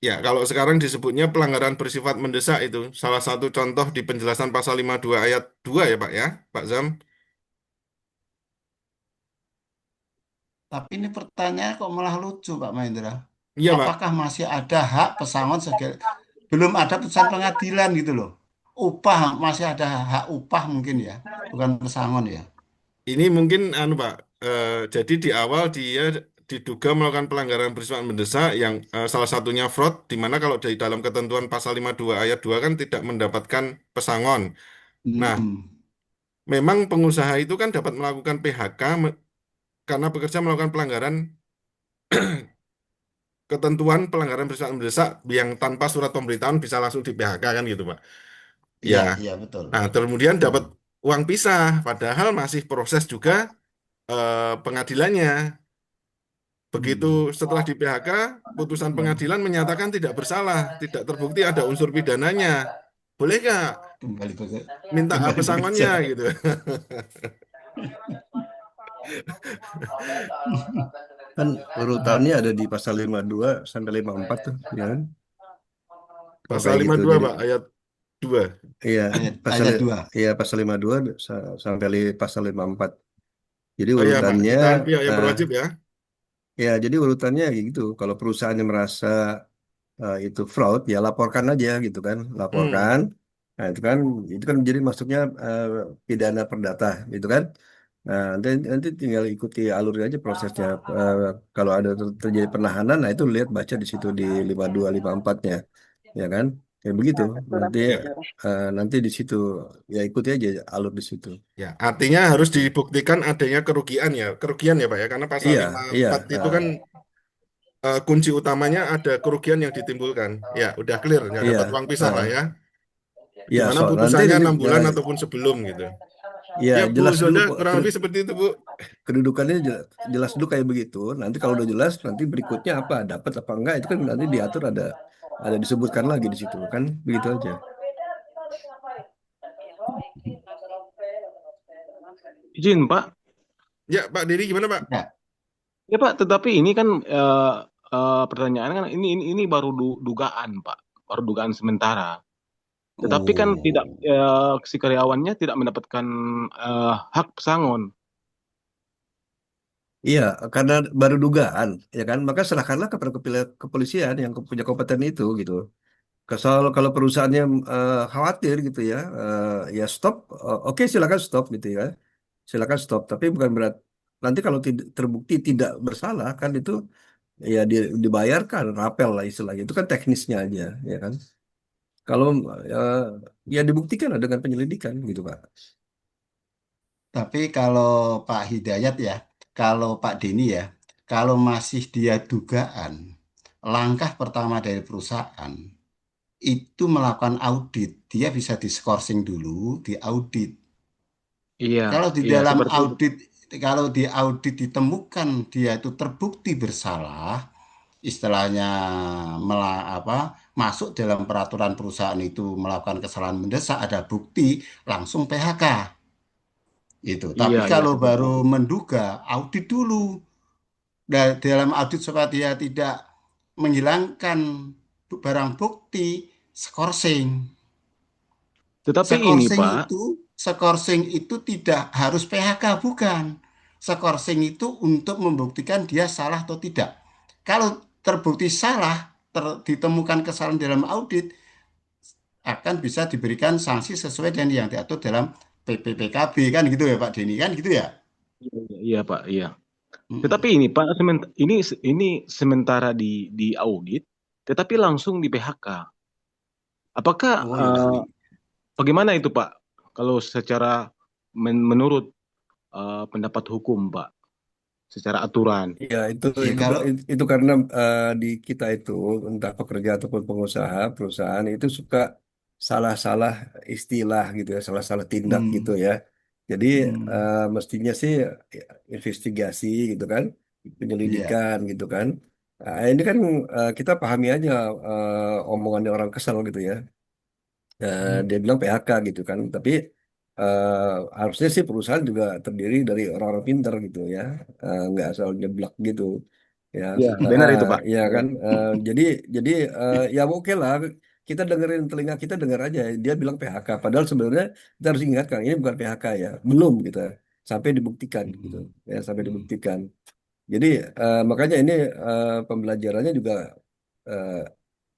Ya, kalau sekarang disebutnya pelanggaran bersifat mendesak itu salah satu contoh di penjelasan pasal 52 ayat 2 ya Pak ya, Pak Zam. Tapi ini pertanyaan kok malah lucu, Pak Mahendra. Iya Pak, Apakah masih ada hak pesangon belum ada putusan pengadilan gitu loh. Upah masih ada hak upah mungkin ya, bukan pesangon ya. ini mungkin anu Pak, jadi di awal dia diduga melakukan pelanggaran bersifat mendesak yang salah satunya fraud, di mana kalau dari dalam ketentuan pasal 52 ayat 2 kan tidak mendapatkan pesangon. Nah, Hmm. memang pengusaha itu kan dapat melakukan PHK karena pekerja melakukan pelanggaran ketentuan pelanggaran bersifat mendesak yang tanpa surat pemberitahuan bisa langsung di PHK kan gitu Pak. Ya, Iya, iya betul. nah kemudian Hmm. dapat uang pisah, padahal masih proses juga pengadilannya. Begitu Hmm. setelah di PHK, putusan pengadilan menyatakan tidak bersalah, tidak terbukti ada unsur pidananya. Boleh nggak Kembali bekerja. minta hak Kembali bekerja. pesangonnya gitu? Kan urutannya ada di pasal 52 sampai 54 tuh, ya kan? Kalau Pasal kayak gitu. 52 Jadi Pak, ayat 2. iya, pasal Ayat 2. iya pasal 52 sampai pasal 54. Jadi Oh ya Pak, urutannya ditahan pihak yang eh, berwajib ya. ya jadi urutannya kayak gitu. Kalau perusahaannya merasa itu fraud, ya laporkan aja gitu kan, Hmm. laporkan. Nah itu kan jadi masuknya pidana perdata gitu kan. Nah nanti tinggal ikuti alurnya aja prosesnya. Kalau ada terjadi penahanan, nah itu lihat baca di situ di 52 54-nya, ya kan? Kayak begitu. Nanti Ya, nanti di situ ya ikuti aja alur di situ. ya, artinya harus Gitu. dibuktikan adanya kerugian ya Pak ya, karena pasal Iya, iya. 54 itu kan kunci utamanya ada kerugian yang ditimbulkan. Ya, udah clear, nggak Iya. dapat uang pisah Pak ah, ya. Di iya, mana nanti putusannya nanti 6 bulan ataupun sebelum gitu. ya Ya Bu jelas dulu Zonda, kok kurang lebih seperti itu Bu. kedudukannya jelas dulu kayak begitu. Nanti kalau udah jelas, nanti berikutnya apa, dapat apa enggak itu kan nanti diatur ada disebutkan lagi di situ kan, begitu aja. Izin, Pak. Ya Pak Diri gimana Pak? Ya. Ya, Pak, tetapi ini kan pertanyaan kan ini baru dugaan, Pak. Baru dugaan sementara. Tetapi kan tidak Oh. si karyawannya tidak mendapatkan hak pesangon. Iya, karena baru dugaan, ya kan, maka serahkanlah kepada kepolisian yang punya kompeten itu gitu. Kalau perusahaannya khawatir gitu ya, ya stop. Oke, silakan stop gitu ya, silakan stop. Tapi bukan berat nanti kalau terbukti tidak bersalah kan itu ya dibayarkan rapel lah istilahnya. Itu kan teknisnya aja, ya kan. Kalau eh, ya dibuktikan lah dengan penyelidikan gitu Pak. Tapi kalau Pak Hidayat ya, kalau Pak Denny ya, kalau masih dia dugaan, langkah pertama dari perusahaan itu melakukan audit. Dia bisa diskorsing dulu, diaudit. Iya, Kalau di iya dalam seperti itu. audit, kalau di audit ditemukan dia itu terbukti bersalah, istilahnya masuk dalam peraturan perusahaan itu melakukan kesalahan mendesak, ada bukti, langsung PHK. Itu. Iya, Tapi iya kalau seperti baru itu. menduga, audit dulu. Dalam audit supaya dia tidak menghilangkan barang bukti, skorsing. Tetapi ini, Skorsing Pak, itu, skorsing itu tidak harus PHK, bukan. Skorsing itu untuk membuktikan dia salah atau tidak. Kalau terbukti salah, ditemukan kesalahan dalam audit, akan bisa diberikan sanksi sesuai dengan yang diatur dalam PPPKB kan gitu ya Pak Denny kan gitu ya. iya, iya, Pak, iya. Tetapi Mm-mm. ini, Pak, ini sementara di audit, tetapi langsung di PHK. Apakah Oh ya. bagaimana itu, Pak? Kalau secara menurut pendapat hukum, Pak, secara aturan. Ya Ya kalau itu karena di kita itu entah pekerja ataupun pengusaha perusahaan itu suka salah-salah istilah gitu ya, salah-salah tindak gitu hmm, ya. Jadi hmm, mestinya sih ya, investigasi gitu kan, ya, penyelidikan gitu kan. Nah, ini kan kita pahami aja omongannya orang kesal gitu ya. Dia bilang PHK gitu kan, tapi harusnya sih perusahaan juga terdiri dari orang-orang pintar gitu ya, nggak asal nyeblak gitu ya. Ya, benar itu Pak. Ya Ya. kan. Jadi ya oke lah, kita dengerin, telinga kita dengar aja dia bilang PHK, padahal sebenarnya kita harus ingatkan ini bukan PHK ya, belum gitu sampai dibuktikan gitu hmm, ya, sampai hmm, dibuktikan. Jadi makanya ini pembelajarannya juga eh,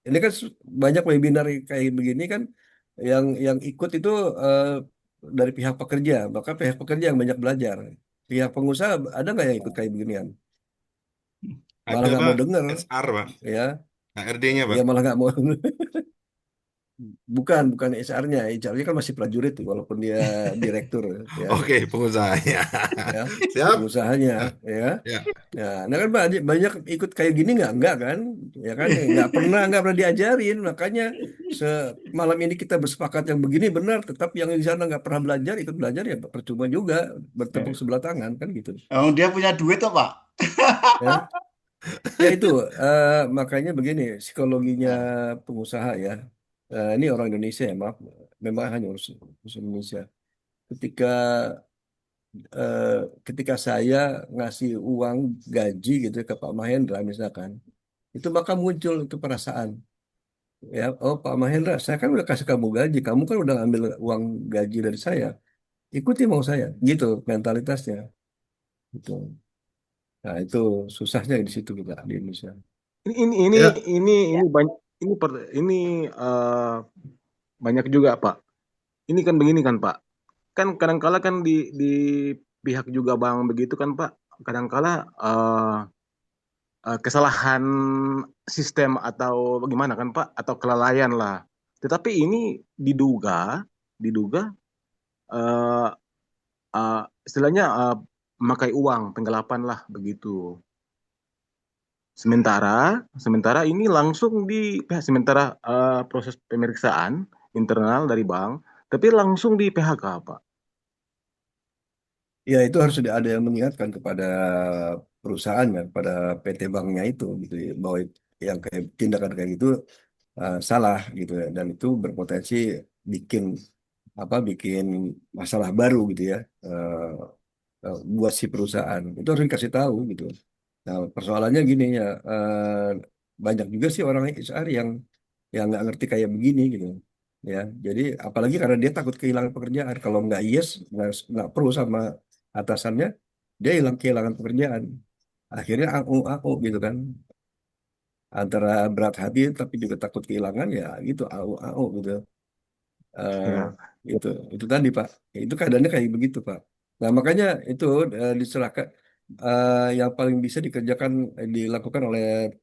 ini kan banyak webinar kayak begini kan, yang ikut itu eh, dari pihak pekerja, maka pihak pekerja yang banyak belajar. Pihak pengusaha ada nggak yang ikut kayak beginian? Malah Ada nggak Pak, mau denger, SR Pak, ya, HRD-nya ya Pak. malah nggak mau. Bukan HR-nya, HR-nya kan masih prajurit tuh, walaupun dia direktur, ya, Oke, pengusahanya. ya, Siap. pengusahanya, Ah, ya. ya. Ya, nah kan banyak, banyak ikut kayak gini nggak kan, ya kan, nggak pernah diajarin, makanya se malam ini kita bersepakat yang begini benar, tetap yang di sana nggak pernah belajar ikut belajar ya percuma juga, bertepuk sebelah tangan kan gitu, oh, dia punya duit tuh Pak. ya. Ya itu makanya begini psikologinya Ah, pengusaha ya. Ini orang Indonesia ya, maaf, memang hanya urus Indonesia. Ketika eh, ketika saya ngasih uang gaji gitu ke Pak Mahendra misalkan, itu maka muncul itu perasaan, ya, oh Pak Mahendra, saya kan udah kasih kamu gaji, kamu kan udah ngambil uang gaji dari saya, ikuti mau saya, gitu mentalitasnya, gitu. Nah itu susahnya di situ kita di Indonesia. Ini ini ini Ya, ini Ya, ini banyak ini banyak juga Pak. Ini kan begini kan Pak. Kan kadangkala kan di pihak juga Bang begitu kan Pak. Kadangkala kesalahan sistem atau bagaimana kan Pak, atau kelalaian lah. Tetapi ini diduga diduga eh, istilahnya memakai uang penggelapan lah begitu. Sementara ini langsung sementara proses pemeriksaan internal dari bank, tapi langsung di PHK Pak. Ya itu harus ada yang mengingatkan kepada perusahaannya, pada PT banknya itu gitu ya, bahwa yang kayak tindakan kayak gitu salah gitu ya, dan itu berpotensi bikin bikin masalah baru gitu ya, buat si perusahaan. Itu harus dikasih tahu gitu. Nah persoalannya gini ya, banyak juga sih orang HR yang nggak ngerti kayak begini gitu ya. Jadi apalagi karena dia takut kehilangan pekerjaan, kalau nggak yes, nggak perlu sama atasannya, dia kehilangan pekerjaan, akhirnya aku gitu kan, antara berat hati tapi juga takut kehilangan ya gitu, aku gitu. Eh, Ya, itu tadi Pak, itu keadaannya kayak begitu Pak. Nah makanya itu diserahkan, yang paling bisa dikerjakan, dilakukan oleh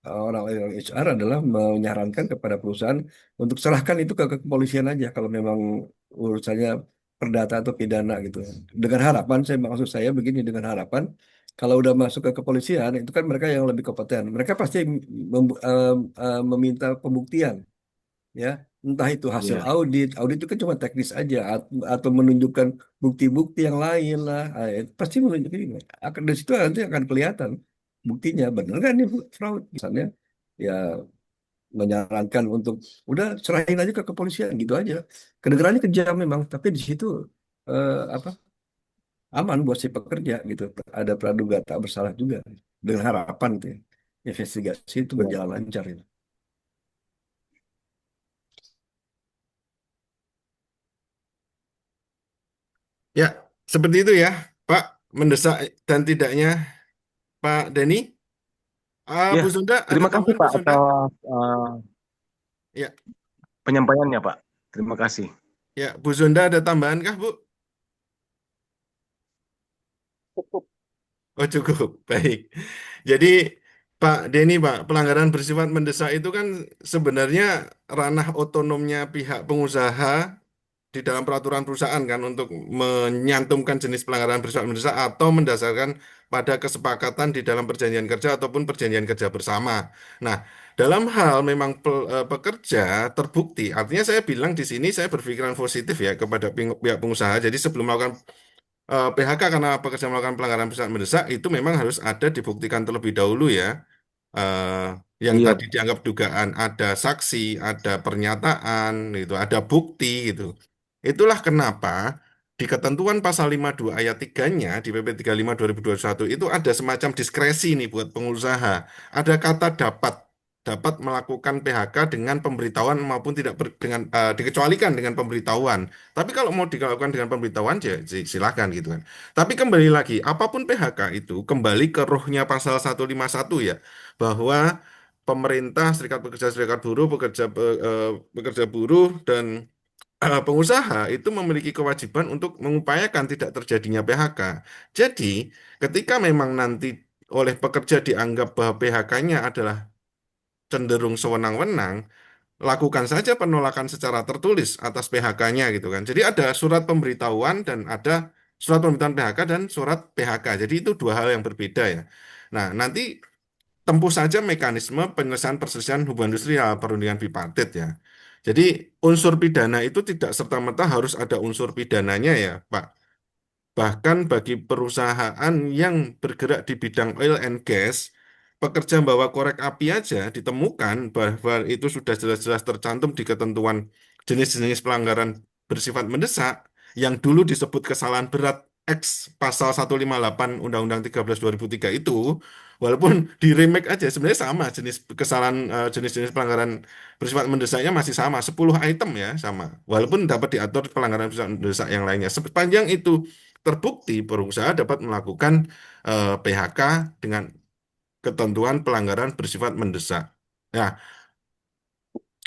orang-orang HR adalah menyarankan kepada perusahaan untuk serahkan itu ke kepolisian aja kalau memang urusannya perdata atau pidana gitu. Dengan harapan, maksud saya begini, dengan harapan kalau udah masuk ke kepolisian itu kan mereka yang lebih kompeten. Mereka pasti meminta pembuktian, ya. Entah itu hasil ya, audit, audit itu kan cuma teknis aja, atau menunjukkan bukti-bukti yang lain lah. Pasti menunjukkan ini. Akan dari situ nanti akan kelihatan buktinya benar kan ini fraud misalnya, ya menyarankan untuk udah serahin aja ke kepolisian gitu aja. Kedengarannya kejam memang, tapi di situ apa aman buat si pekerja gitu. Ada praduga tak bersalah juga, dengan harapan itu ya, investigasi itu ya. berjalan lancar itu. ya, seperti itu ya, Pak. Mendesak dan tidaknya Pak Denny. Ya, Bu Sunda, ada terima kasih tambahan Bu Pak Sunda? atas Ya, penyampaiannya Pak. Terima kasih. ya, Bu Sunda ada tambahan kah, Bu? cukup. Oh, cukup. Baik. Jadi, Pak Denny, Pak, pelanggaran bersifat mendesak itu kan sebenarnya ranah otonomnya pihak pengusaha di dalam peraturan perusahaan kan untuk menyantumkan jenis pelanggaran bersifat mendesak atau mendasarkan pada kesepakatan di dalam perjanjian kerja ataupun perjanjian kerja bersama. Nah, dalam hal memang pekerja terbukti, artinya saya bilang di sini saya berpikiran positif ya kepada pihak pengusaha. Jadi sebelum melakukan PHK karena pekerja melakukan pelanggaran bersifat mendesak itu memang harus ada dibuktikan terlebih dahulu ya. eh, yang Iya. tadi dianggap dugaan ada saksi, ada pernyataan, gitu, ada bukti gitu. Itulah kenapa di ketentuan pasal 52 ayat 3-nya di PP 35 2021 itu ada semacam diskresi nih buat pengusaha. Ada kata dapat melakukan PHK dengan pemberitahuan maupun tidak dengan dikecualikan dengan pemberitahuan. Tapi kalau mau dilakukan dengan pemberitahuan ya silakan gitu kan. Tapi kembali lagi, apapun PHK itu kembali ke rohnya pasal 151 ya, bahwa pemerintah, serikat pekerja, serikat buruh, pekerja buruh dan pengusaha itu memiliki kewajiban untuk mengupayakan tidak terjadinya PHK. Jadi, ketika memang nanti oleh pekerja dianggap bahwa PHK-nya adalah cenderung sewenang-wenang, lakukan saja penolakan secara tertulis atas PHK-nya gitu kan. Jadi ada surat pemberitahuan dan ada surat pemberitahuan PHK dan surat PHK. Jadi itu dua hal yang berbeda ya. Nah, nanti tempuh saja mekanisme penyelesaian perselisihan hubungan industrial perundingan bipartit ya. Jadi unsur pidana itu tidak serta-merta harus ada unsur pidananya ya, Pak. Bahkan bagi perusahaan yang bergerak di bidang oil and gas, pekerja membawa korek api aja ditemukan bahwa itu sudah jelas-jelas tercantum di ketentuan jenis-jenis pelanggaran bersifat mendesak yang dulu disebut kesalahan berat X pasal 158 Undang-Undang 13 2003 itu, walaupun di remake aja sebenarnya sama jenis kesalahan jenis-jenis pelanggaran bersifat mendesaknya masih sama 10 item ya sama. Walaupun dapat diatur pelanggaran bersifat mendesak yang lainnya. Sepanjang itu terbukti perusahaan dapat melakukan PHK dengan ketentuan pelanggaran bersifat mendesak. Nah,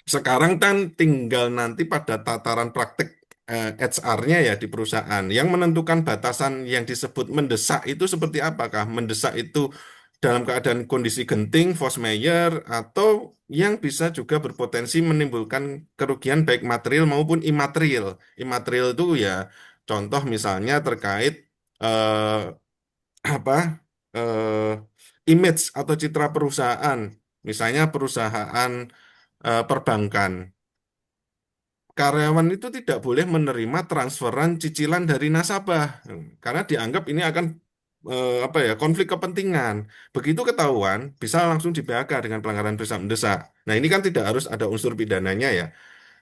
sekarang kan tinggal nanti pada tataran praktik HR-nya ya di perusahaan yang menentukan batasan yang disebut mendesak itu seperti apakah mendesak itu dalam keadaan kondisi genting, force majeure, atau yang bisa juga berpotensi menimbulkan kerugian baik material maupun imaterial. Imaterial itu ya contoh misalnya terkait eh, apa eh, image atau citra perusahaan, misalnya perusahaan perbankan. Karyawan itu tidak boleh menerima transferan cicilan dari nasabah karena dianggap ini akan apa ya konflik kepentingan. Begitu ketahuan bisa langsung di PHK dengan pelanggaran bersifat mendesak. Nah, ini kan tidak harus ada unsur pidananya ya.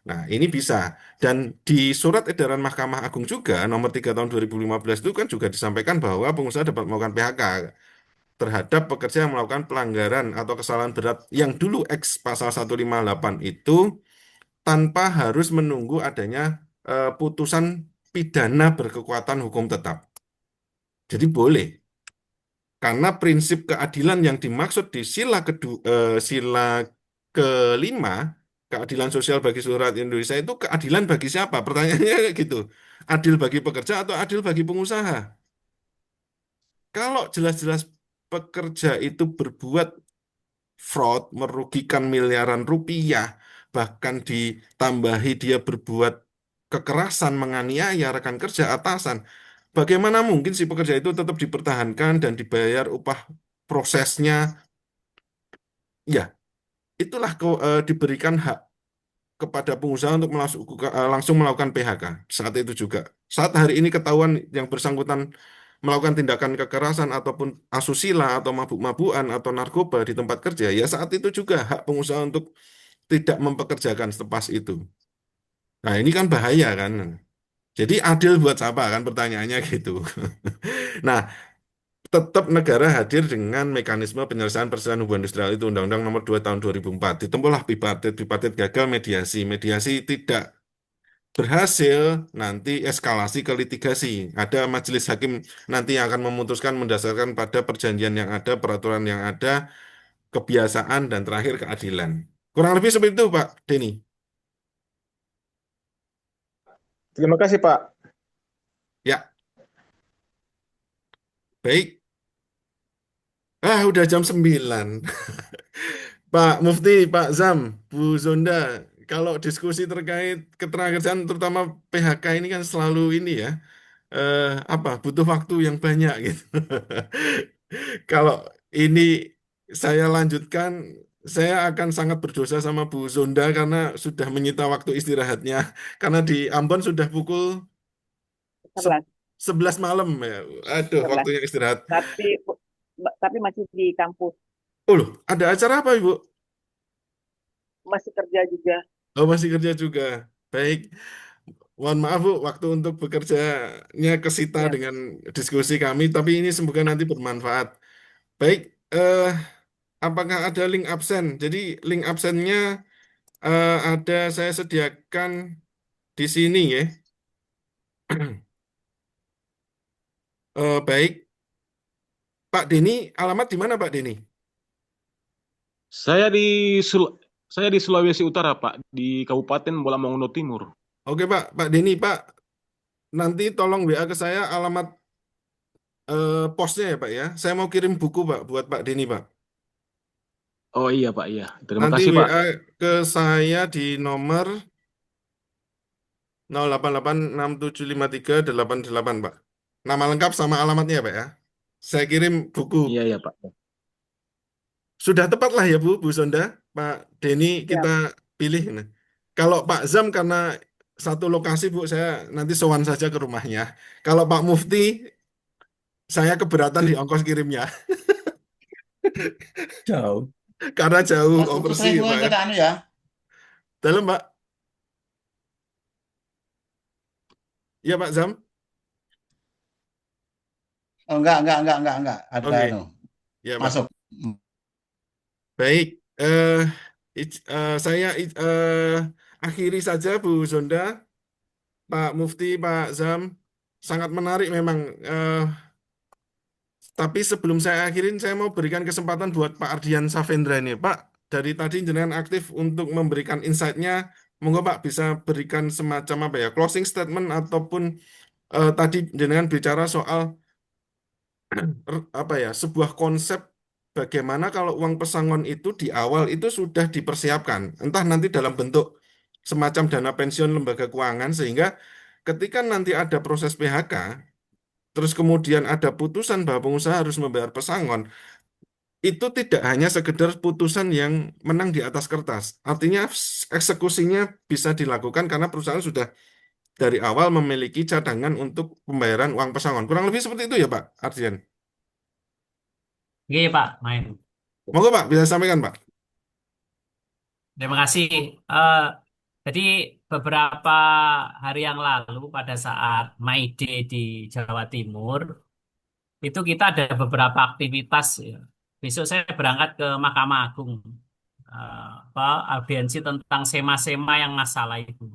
Nah, ini bisa. Dan di surat edaran Mahkamah Agung juga nomor 3 tahun 2015 itu kan juga disampaikan bahwa pengusaha dapat melakukan PHK terhadap pekerja yang melakukan pelanggaran atau kesalahan berat yang dulu X pasal 158 itu tanpa harus menunggu adanya putusan pidana berkekuatan hukum tetap. Jadi boleh. Karena prinsip keadilan yang dimaksud di sila kelima, keadilan sosial bagi seluruh rakyat Indonesia itu keadilan bagi siapa? Pertanyaannya kayak gitu. Adil bagi pekerja atau adil bagi pengusaha? Kalau jelas-jelas pekerja itu berbuat fraud, merugikan miliaran rupiah, bahkan ditambahi dia berbuat kekerasan, menganiaya rekan kerja atasan. Bagaimana mungkin si pekerja itu tetap dipertahankan dan dibayar upah prosesnya? Ya, itulah diberikan hak kepada pengusaha untuk langsung melakukan PHK saat itu juga. Saat hari ini ketahuan yang bersangkutan melakukan tindakan kekerasan ataupun asusila atau mabuk-mabukan atau narkoba di tempat kerja, ya saat itu juga hak pengusaha untuk tidak mempekerjakan selepas itu. Nah, ini kan bahaya kan. Jadi adil buat siapa kan pertanyaannya gitu. Nah, tetap negara hadir dengan mekanisme penyelesaian perselisihan hubungan industrial itu Undang-Undang Nomor 2 Tahun 2004. Ditempuhlah bipartit, bipartit gagal mediasi, mediasi tidak berhasil, nanti eskalasi ke litigasi. Ada majelis hakim nanti yang akan memutuskan mendasarkan pada perjanjian yang ada, peraturan yang ada, kebiasaan, dan terakhir keadilan. Kurang lebih seperti itu, Pak Denny. Terima kasih, Pak. Ya, baik. Udah jam 9. Pak Mufti, Pak Zam, Bu Zonda, kalau diskusi terkait ketenagakerjaan terutama PHK ini kan selalu ini ya, butuh waktu yang banyak gitu. Kalau ini saya lanjutkan, saya akan sangat berdosa sama Bu Zonda karena sudah menyita waktu istirahatnya. Karena di Ambon sudah pukul se- 11, 11 malam ya. Aduh, 11. waktunya istirahat. Tapi masih di kampus, Oh loh, ada acara apa Ibu? masih kerja juga. Oh, masih kerja juga. Baik. Mohon maaf Bu, waktu untuk bekerjanya kesita Ya, dengan diskusi kami, tapi ini semoga nanti bermanfaat. Baik, eh, apakah ada link absen? Jadi link absennya ada saya sediakan di sini ya. Baik, Pak Denny, alamat di mana Pak Denny? Saya di saya di Sulawesi Utara, Pak, di Kabupaten Bolamongondo Timur. Oke Pak Denny, Pak, nanti tolong WA ke saya alamat posnya ya Pak ya. Saya mau kirim buku Pak buat Pak Denny Pak. Oh iya, Pak, iya. Terima Nanti kasih, Pak. WA ke saya di nomor 0886753888 Pak. Nama lengkap sama alamatnya Pak ya. Saya kirim buku. Iya, iya, Pak. Sudah tepat lah ya Bu Sonda, Pak Denny kita siap. pilih. Nah, kalau Pak Zam karena satu lokasi Bu, saya nanti sowan saja ke rumahnya. Kalau Pak Mufti, saya keberatan di ongkos kirimnya Jauh. karena jauh Mas Putu overseas sering ya Pak ya. ke anu ya? Dalam Pak, ya Pak Zam. Oh, enggak. Ada Oke, anu. ya Pak. Masuk. Baik, saya akhiri saja Bu Zonda, Pak Mufti, Pak Zam. Sangat menarik memang. Tapi sebelum saya akhirin, saya mau berikan kesempatan buat Pak Ardian Savendra ini. Pak, dari tadi jenengan aktif untuk memberikan insight-nya. Monggo Pak bisa berikan semacam apa ya, closing statement ataupun tadi jenengan bicara soal apa ya, sebuah konsep bagaimana kalau uang pesangon itu di awal itu sudah dipersiapkan, entah nanti dalam bentuk semacam dana pensiun lembaga keuangan sehingga ketika nanti ada proses PHK, terus kemudian ada putusan bahwa pengusaha harus membayar pesangon, itu tidak hanya sekedar putusan yang menang di atas kertas. Artinya eksekusinya bisa dilakukan karena perusahaan sudah dari awal memiliki cadangan untuk pembayaran uang pesangon. Kurang lebih seperti itu ya Pak Ardian. Iya Pak, main. Monggo Pak, bisa sampaikan Pak. Terima kasih. Eh, jadi beberapa hari yang lalu pada saat May Day di Jawa Timur, itu kita ada beberapa aktivitas ya. Besok saya berangkat ke Mahkamah Agung, apa, audiensi tentang sema-sema yang masalah itu.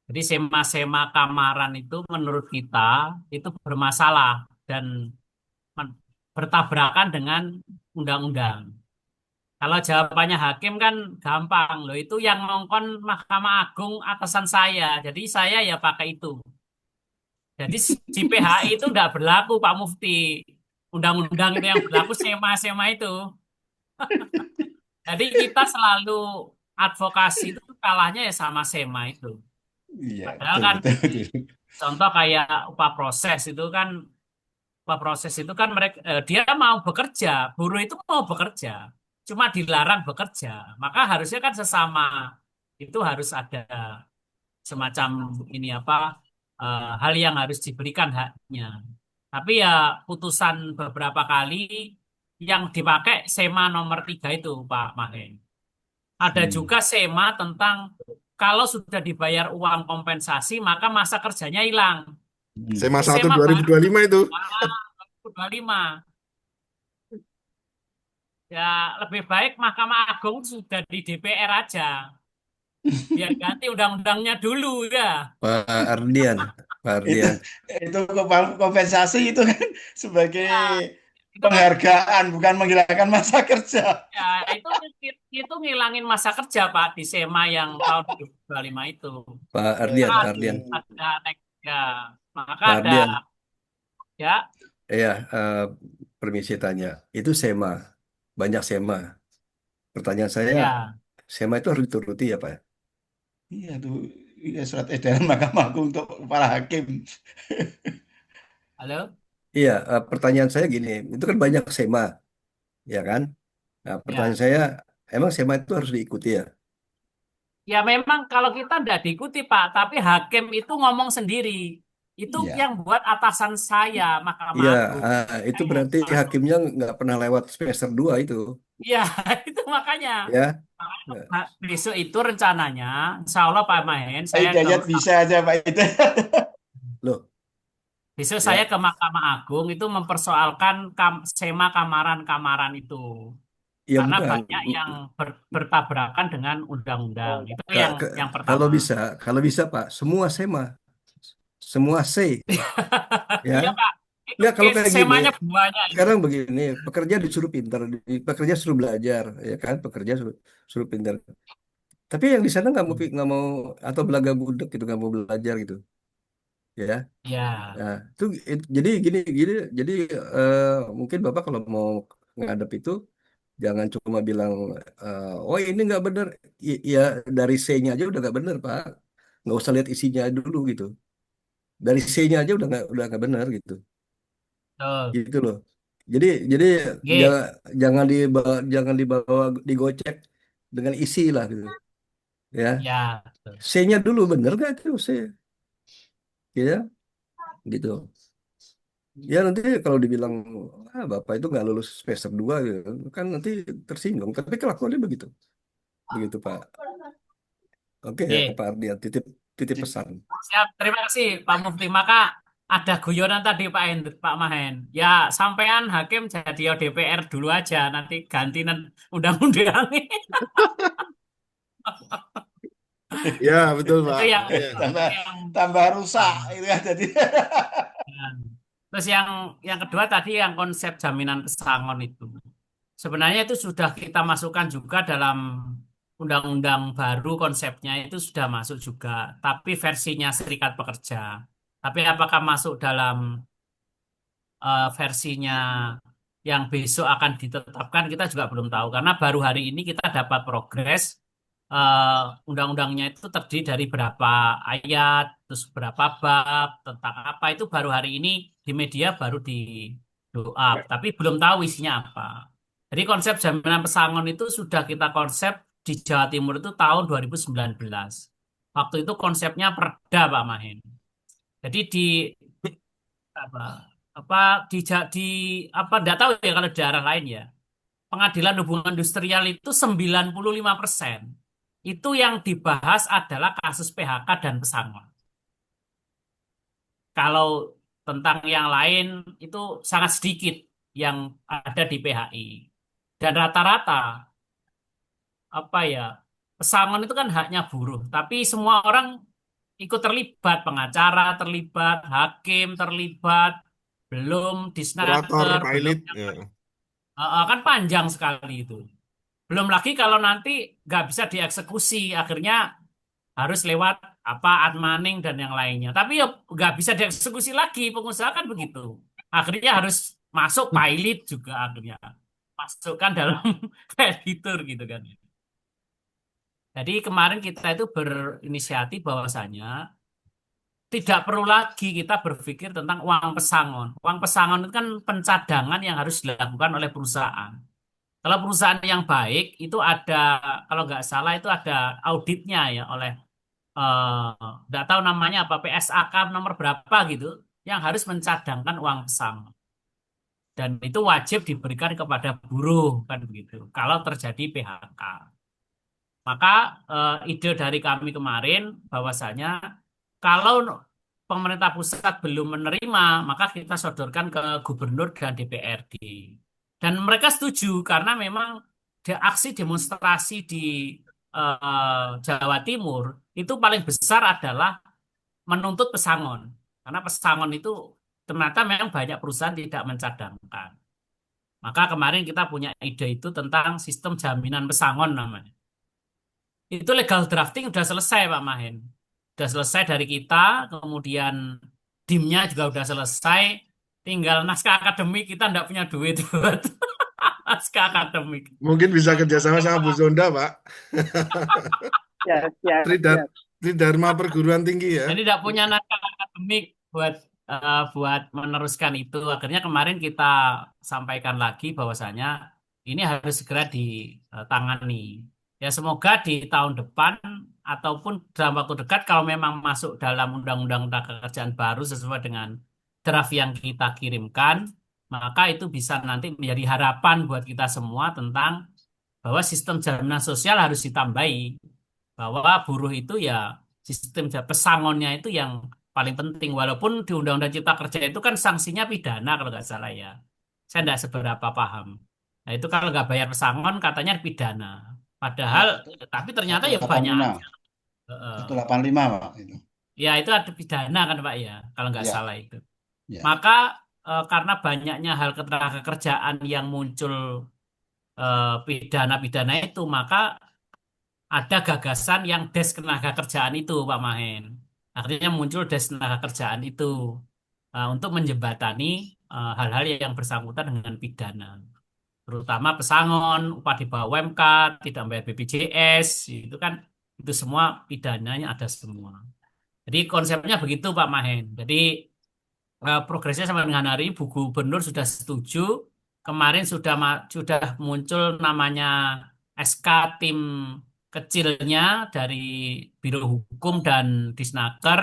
Jadi sema-sema kamaran itu menurut kita itu bermasalah dan bertabrakan dengan undang-undang. Kalau jawabannya hakim kan gampang loh. Itu yang ngongkon Mahkamah Agung atasan saya. Jadi saya ya pakai itu. Jadi di PHI itu nggak berlaku Pak Mufti. Undang-undang itu yang berlaku sema-sema itu. Jadi kita selalu advokasi itu kalahnya ya sama sema itu. Iya, Padahal betul, kan betul, betul. contoh kayak upah proses itu kan mereka dia mau bekerja, buruh itu mau bekerja, cuma dilarang bekerja. Maka harusnya kan sesama itu harus ada semacam ini apa hal yang harus diberikan haknya. Tapi ya putusan beberapa kali yang dipakai SEMA nomor 3 itu Pak Mahen. Ada juga SEMA tentang kalau sudah dibayar uang kompensasi maka masa kerjanya hilang. SEMA Itu 1 SEMA baru 2025 itu. 2025. Ya lebih baik Mahkamah Agung sudah di DPR aja. Biar ganti undang-undangnya dulu ya. Pak Ardian, Pak Itu Ardian. itu kompensasi itu kan sebagai Ya, itu kan penghargaan, bukan menghilangkan masa kerja. ya itu ngilangin masa kerja Pak di SEMA yang tahun 2025 itu. Pak Maka Ardian, Pak Aduh. Ardian, ada ya, maka Pak ada Ardian. ya Ya, permisi tanya. Itu SEMA, banyak SEMA. Pertanyaan saya, ya SEMA itu harus dituruti ya Pak? Iya tuh, iya, surat edaran Mahkamah Agung untuk para hakim. Halo? Iya, pertanyaan saya gini, itu kan banyak SEMA, ya kan? Nah, pertanyaan Ya. saya, emang SEMA itu harus diikuti ya? Ya memang kalau kita tidak diikuti Pak, tapi hakim itu ngomong sendiri. Itu Iya. yang buat atasan saya, Mahkamah Iya, Agung. itu Saya berarti masuk. hakimnya nggak pernah lewat semester 2 itu, Iya, itu makanya. ya? Besok itu rencananya, insya Allah Pak Mahen, Pak saya ke Hidayat bisa aja Pak Hidayat. Loh, besok saya ya, ke Mahkamah Agung itu mempersoalkan skema kamaran-kamaran itu. ya Karena bukan. banyak yang bertabrakan dengan undang-undang. Itu Ka- ka- yang kalau pertama. kalau bisa Pak, semua SEMA, semua C, ya. Iya Pak, itu Nggak, kalau kayak gini, skemanya buahnya itu. sekarang begini, pekerja disuruh pintar, pekerja suruh belajar, ya kan? Pekerja suruh pintar. Tapi yang di sana nggak mau atau belaga budek gitu, nggak mau belajar gitu, ya. Ya, Nah, jadi gini, jadi mungkin Bapak kalau mau ngadep itu jangan cuma bilang, oh ini nggak benar, ya dari C-nya aja udah nggak benar Pak, nggak usah lihat isinya dulu gitu, dari C-nya aja udah nggak benar gitu, betul. gitu loh. Jadi Oke. jangan dibawa digocek dengan isi lah gitu, ya. Ya, betul. C-nya dulu bener nggak itu C, ya, gitu. Ya nanti kalau dibilang Bapak itu nggak lulus semester 2 gitu, kan nanti tersinggung. Tapi kelakuannya begitu, begitu Pak. Oke ya Oke. Pak Ardian, titip titip pesan. Siap, terima kasih Pak Mufti. Maka ada guyonan tadi Pak Mahen. Ya, sampean hakim jadi DPR dulu aja, nanti ganti undang-undang. Ya, betul, Itu Pak. yang Iya. tambah yang tambah rusak itu ya jadi. terus yang kedua tadi yang konsep jaminan pesangon itu. Sebenarnya itu sudah kita masukkan juga dalam undang-undang baru konsepnya itu sudah masuk juga, tapi versinya Serikat Pekerja. Tapi apakah masuk dalam versinya yang besok akan ditetapkan kita juga belum tahu karena baru hari ini kita dapat progres undang-undangnya itu terdiri dari berapa ayat, terus berapa bab, tentang apa itu baru hari ini di media baru di blow up, tapi belum tahu isinya apa. Jadi konsep jaminan pesangon itu sudah kita konsep di Jawa Timur itu tahun 2019. Waktu itu konsepnya Perda Pak Mahen. Jadi di apa apa di apa enggak tahu ya kalau di daerah lain ya. Pengadilan hubungan industrial itu 95% itu yang dibahas adalah kasus PHK dan pesangon. Kalau tentang yang lain itu sangat sedikit yang ada di PHI. Dan rata-rata apa ya, pesangon itu kan haknya buruh, tapi semua orang ikut terlibat, pengacara terlibat, hakim terlibat, belum Kurator, disnaker, belum pilot. Ya. kan panjang sekali itu. Belum lagi kalau nanti nggak bisa dieksekusi, akhirnya harus lewat apa admaning dan yang lainnya. Tapi ya nggak bisa dieksekusi lagi, pengusaha kan begitu. Akhirnya harus masuk pilot juga akhirnya masukkan dalam kreditur gitu kan. Jadi kemarin kita itu berinisiatif bahwasanya tidak perlu lagi kita berpikir tentang uang pesangon. Uang pesangon itu kan pencadangan yang harus dilakukan oleh perusahaan. Kalau perusahaan yang baik itu ada, kalau nggak salah itu ada auditnya ya oleh nggak tahu namanya apa PSAK nomor berapa gitu yang harus mencadangkan uang pesangon dan itu wajib diberikan kepada buruh kan begitu. Kalau terjadi PHK, maka ide dari kami kemarin bahwasanya kalau pemerintah pusat belum menerima, maka kita sodorkan ke gubernur dan DPRD. Dan mereka setuju karena memang aksi demonstrasi di Jawa Timur itu paling besar adalah menuntut pesangon. Karena pesangon itu ternyata memang banyak perusahaan tidak mencadangkan. Maka kemarin kita punya ide itu tentang sistem jaminan pesangon namanya. Itu legal drafting udah selesai Pak Mahen. Udah selesai dari kita, kemudian dimnya juga udah selesai. Tinggal naskah akademik kita nggak punya duit buat naskah akademik. Mungkin bisa kerjasama sama Bu Zonda, Pak. Siap, siap, Tridar, siap. Tridharma perguruan tinggi ya. Jadi tidak punya naskah akademik buat meneruskan itu. Akhirnya kemarin kita sampaikan lagi bahwasanya ini harus segera ditangani. Ya semoga di tahun depan ataupun dalam waktu dekat kalau memang masuk dalam Undang-Undang Tenaga Kerjaan baru sesuai dengan draft yang kita kirimkan, maka itu bisa nanti menjadi harapan buat kita semua tentang bahwa sistem jaminan sosial harus ditambahi, bahwa buruh itu ya sistem pesangonnya itu yang paling penting, walaupun di Undang-Undang Cipta Kerja itu kan sanksinya pidana kalau nggak salah ya, saya nggak seberapa paham. Nah itu kalau nggak bayar pesangon katanya pidana, Ya, padahal tapi ternyata ya banyak 185. aja. Heeh. 185, Pak. Itu. Ya itu ada pidana kan Pak ya kalau nggak Ya, salah itu. ya. Maka karena banyaknya hal ketenaga kerjaan yang muncul pidana-pidana itu, maka ada gagasan yang des ketenaga kerjaan itu, Pak Mahen. Artinya muncul des tenaga kerjaan itu untuk menjembatani hal-hal yang bersangkutan dengan pidana, terutama pesangon, upah di bawah UMK, tidak bayar BPJS, itu kan itu semua pidananya ada semua. Jadi konsepnya begitu, Pak Mahen. Jadi progresnya sampai dengan hari ini Bu Gubernur sudah setuju. Kemarin sudah muncul namanya SK tim kecilnya dari Biro Hukum dan Disnaker.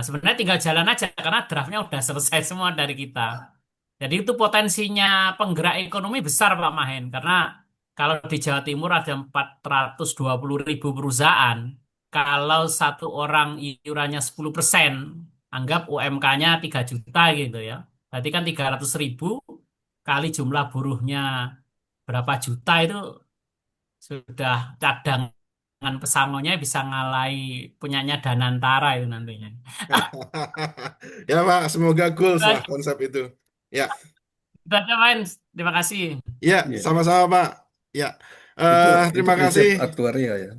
Sebenarnya tinggal jalan aja karena draftnya udah selesai semua dari kita. Jadi itu potensinya penggerak ekonomi besar Pak Mahen, karena kalau di Jawa Timur ada 420.000 perusahaan. Kalau satu orang iurannya 10%, anggap UMK-nya 3 juta gitu ya. Berarti kan 300.000 kali jumlah buruhnya berapa juta, itu sudah cadangan pesangonnya bisa ngalai punyanya Danantara itu nantinya. Ya Pak, semoga goals lah Itu konsep itu. Ya, aja main. Terima kasih. ya, Ya, sama-sama Pak. Ya, itu terima kasih. prinsip aktuaria ya.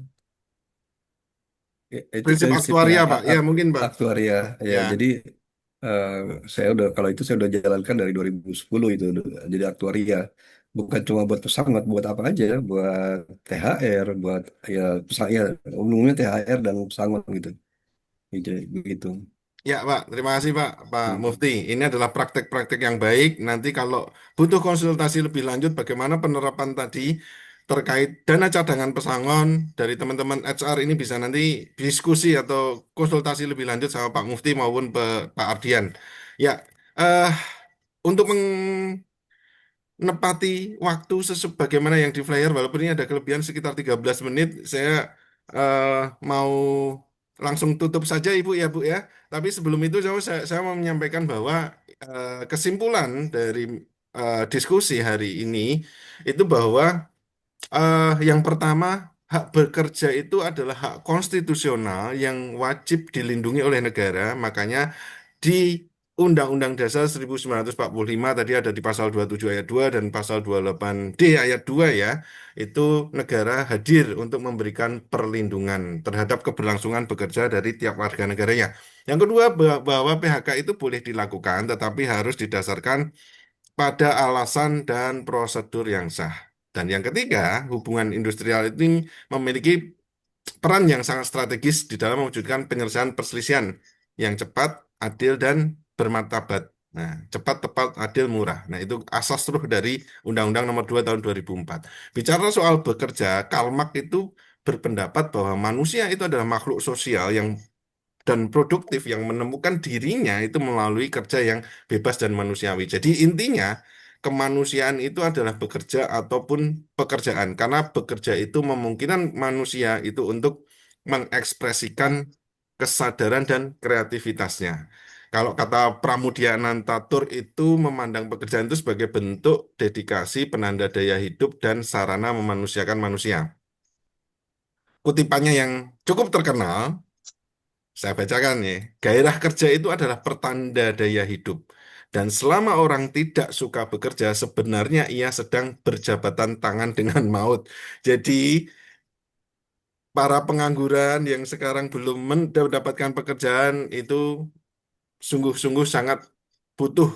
Itu Prinsip prinsipnya aktuaria Pak. Ya, mungkin Pak. aktuaria ya. Ya, Jadi eh, kalau itu saya udah jalankan dari 2010 itu. Jadi aktuaria bukan cuma buat pesawat, buat apa aja, buat THR, buat ya ya umumnya THR dan pesangon gitu. Jadi begitu. ya Pak. Terima kasih Pak, Pak Hmm. Mufti. Ini adalah praktek-praktek yang baik. Nanti kalau butuh konsultasi lebih lanjut bagaimana penerapan tadi terkait dana cadangan pesangon dari teman-teman HR, ini bisa nanti diskusi atau konsultasi lebih lanjut sama Pak Mufti maupun Pak Ardian. Ya, eh untuk menepati waktu sebagaimana yang di flyer, walaupun ini ada kelebihan sekitar 13 menit, saya eh, mau langsung tutup saja Ibu ya Bu ya. Tapi sebelum itu saya mau menyampaikan bahwa kesimpulan dari diskusi hari ini itu bahwa yang pertama, hak bekerja itu adalah hak konstitusional yang wajib dilindungi oleh negara. Makanya di Undang-Undang Dasar 1945 tadi ada di pasal 27 ayat 2 dan pasal 28D ayat 2 ya, itu negara hadir untuk memberikan perlindungan terhadap keberlangsungan bekerja dari tiap warga negaranya. Yang kedua, bahwa PHK itu boleh dilakukan tetapi harus didasarkan pada alasan dan prosedur yang sah. Dan yang ketiga, hubungan industrial ini memiliki peran yang sangat strategis di dalam mewujudkan penyelesaian perselisihan yang cepat, adil, dan bermartabat. Nah, cepat, tepat, adil, murah. Nah, itu asas ruh dari Undang-Undang Nomor 2 Tahun 2004. Bicara soal bekerja, Karl Marx itu berpendapat bahwa manusia itu adalah makhluk sosial yang dan produktif yang menemukan dirinya itu melalui kerja yang bebas dan manusiawi. Jadi intinya kemanusiaan itu adalah bekerja ataupun pekerjaan karena bekerja itu memungkinkan manusia itu untuk mengekspresikan kesadaran dan kreativitasnya. Kalau kata Pramudia Anantatur itu memandang pekerjaan itu sebagai bentuk dedikasi, penanda daya hidup, dan sarana memanusiakan manusia. Kutipannya yang cukup terkenal saya bacakan ya. Gairah kerja itu adalah pertanda daya hidup. Dan selama orang tidak suka bekerja, sebenarnya ia sedang berjabatan tangan dengan maut. Jadi, para pengangguran yang sekarang belum mendapatkan pekerjaan itu sungguh-sungguh sangat butuh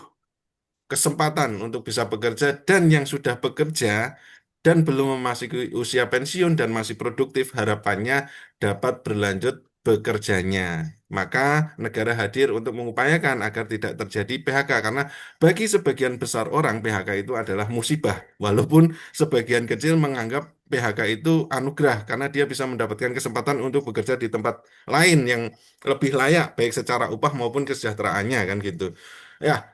kesempatan untuk bisa bekerja. Dan yang sudah bekerja, dan belum memasuki usia pensiun dan masih produktif, harapannya dapat berlanjut bekerjanya. Maka negara hadir untuk mengupayakan agar tidak terjadi PHK karena bagi sebagian besar orang PHK itu adalah musibah, walaupun sebagian kecil menganggap PHK itu anugerah karena dia bisa mendapatkan kesempatan untuk bekerja di tempat lain yang lebih layak baik secara upah maupun kesejahteraannya kan gitu. Ya,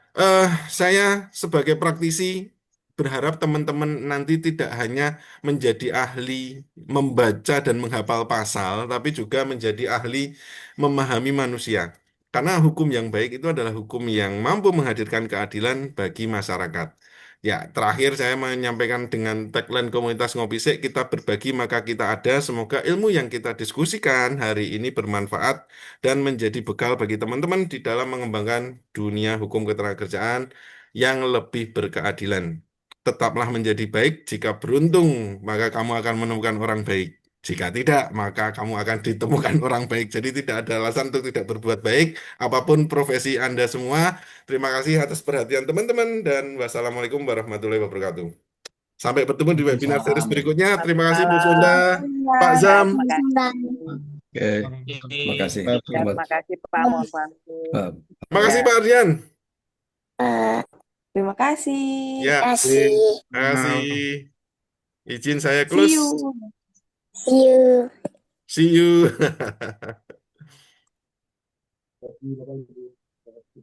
saya sebagai praktisi berharap teman-teman nanti tidak hanya menjadi ahli membaca dan menghafal pasal, tapi juga menjadi ahli memahami manusia. Karena hukum yang baik itu adalah hukum yang mampu menghadirkan keadilan bagi masyarakat. Ya, terakhir saya menyampaikan dengan tagline komunitas Ngopi Sik, kita berbagi maka kita ada. Semoga ilmu yang kita diskusikan hari ini bermanfaat dan menjadi bekal bagi teman-teman di dalam mengembangkan dunia hukum ketenagakerjaan yang lebih berkeadilan. Tetaplah menjadi baik. Jika beruntung, maka kamu akan menemukan orang baik. Jika tidak, maka kamu akan ditemukan orang baik. Jadi tidak ada alasan untuk tidak berbuat baik. Apapun profesi Anda semua. Terima kasih atas perhatian teman-teman dan wassalamualaikum warahmatullahi wabarakatuh. Sampai bertemu di webinar series Waalaikumsalam. berikutnya. Terima kasih Bu Sunda, Waalaikumsalam. Pak Ya, Zam. terima kasih. Oke, terima kasih. Ya, Selamat. terima kasih Pak. Mohon pamit. Pak. Terima kasih Ya. Pak Ardian. Terima kasih. Ya, kasih. terima kasih. Izin saya See close. you. See you. See you.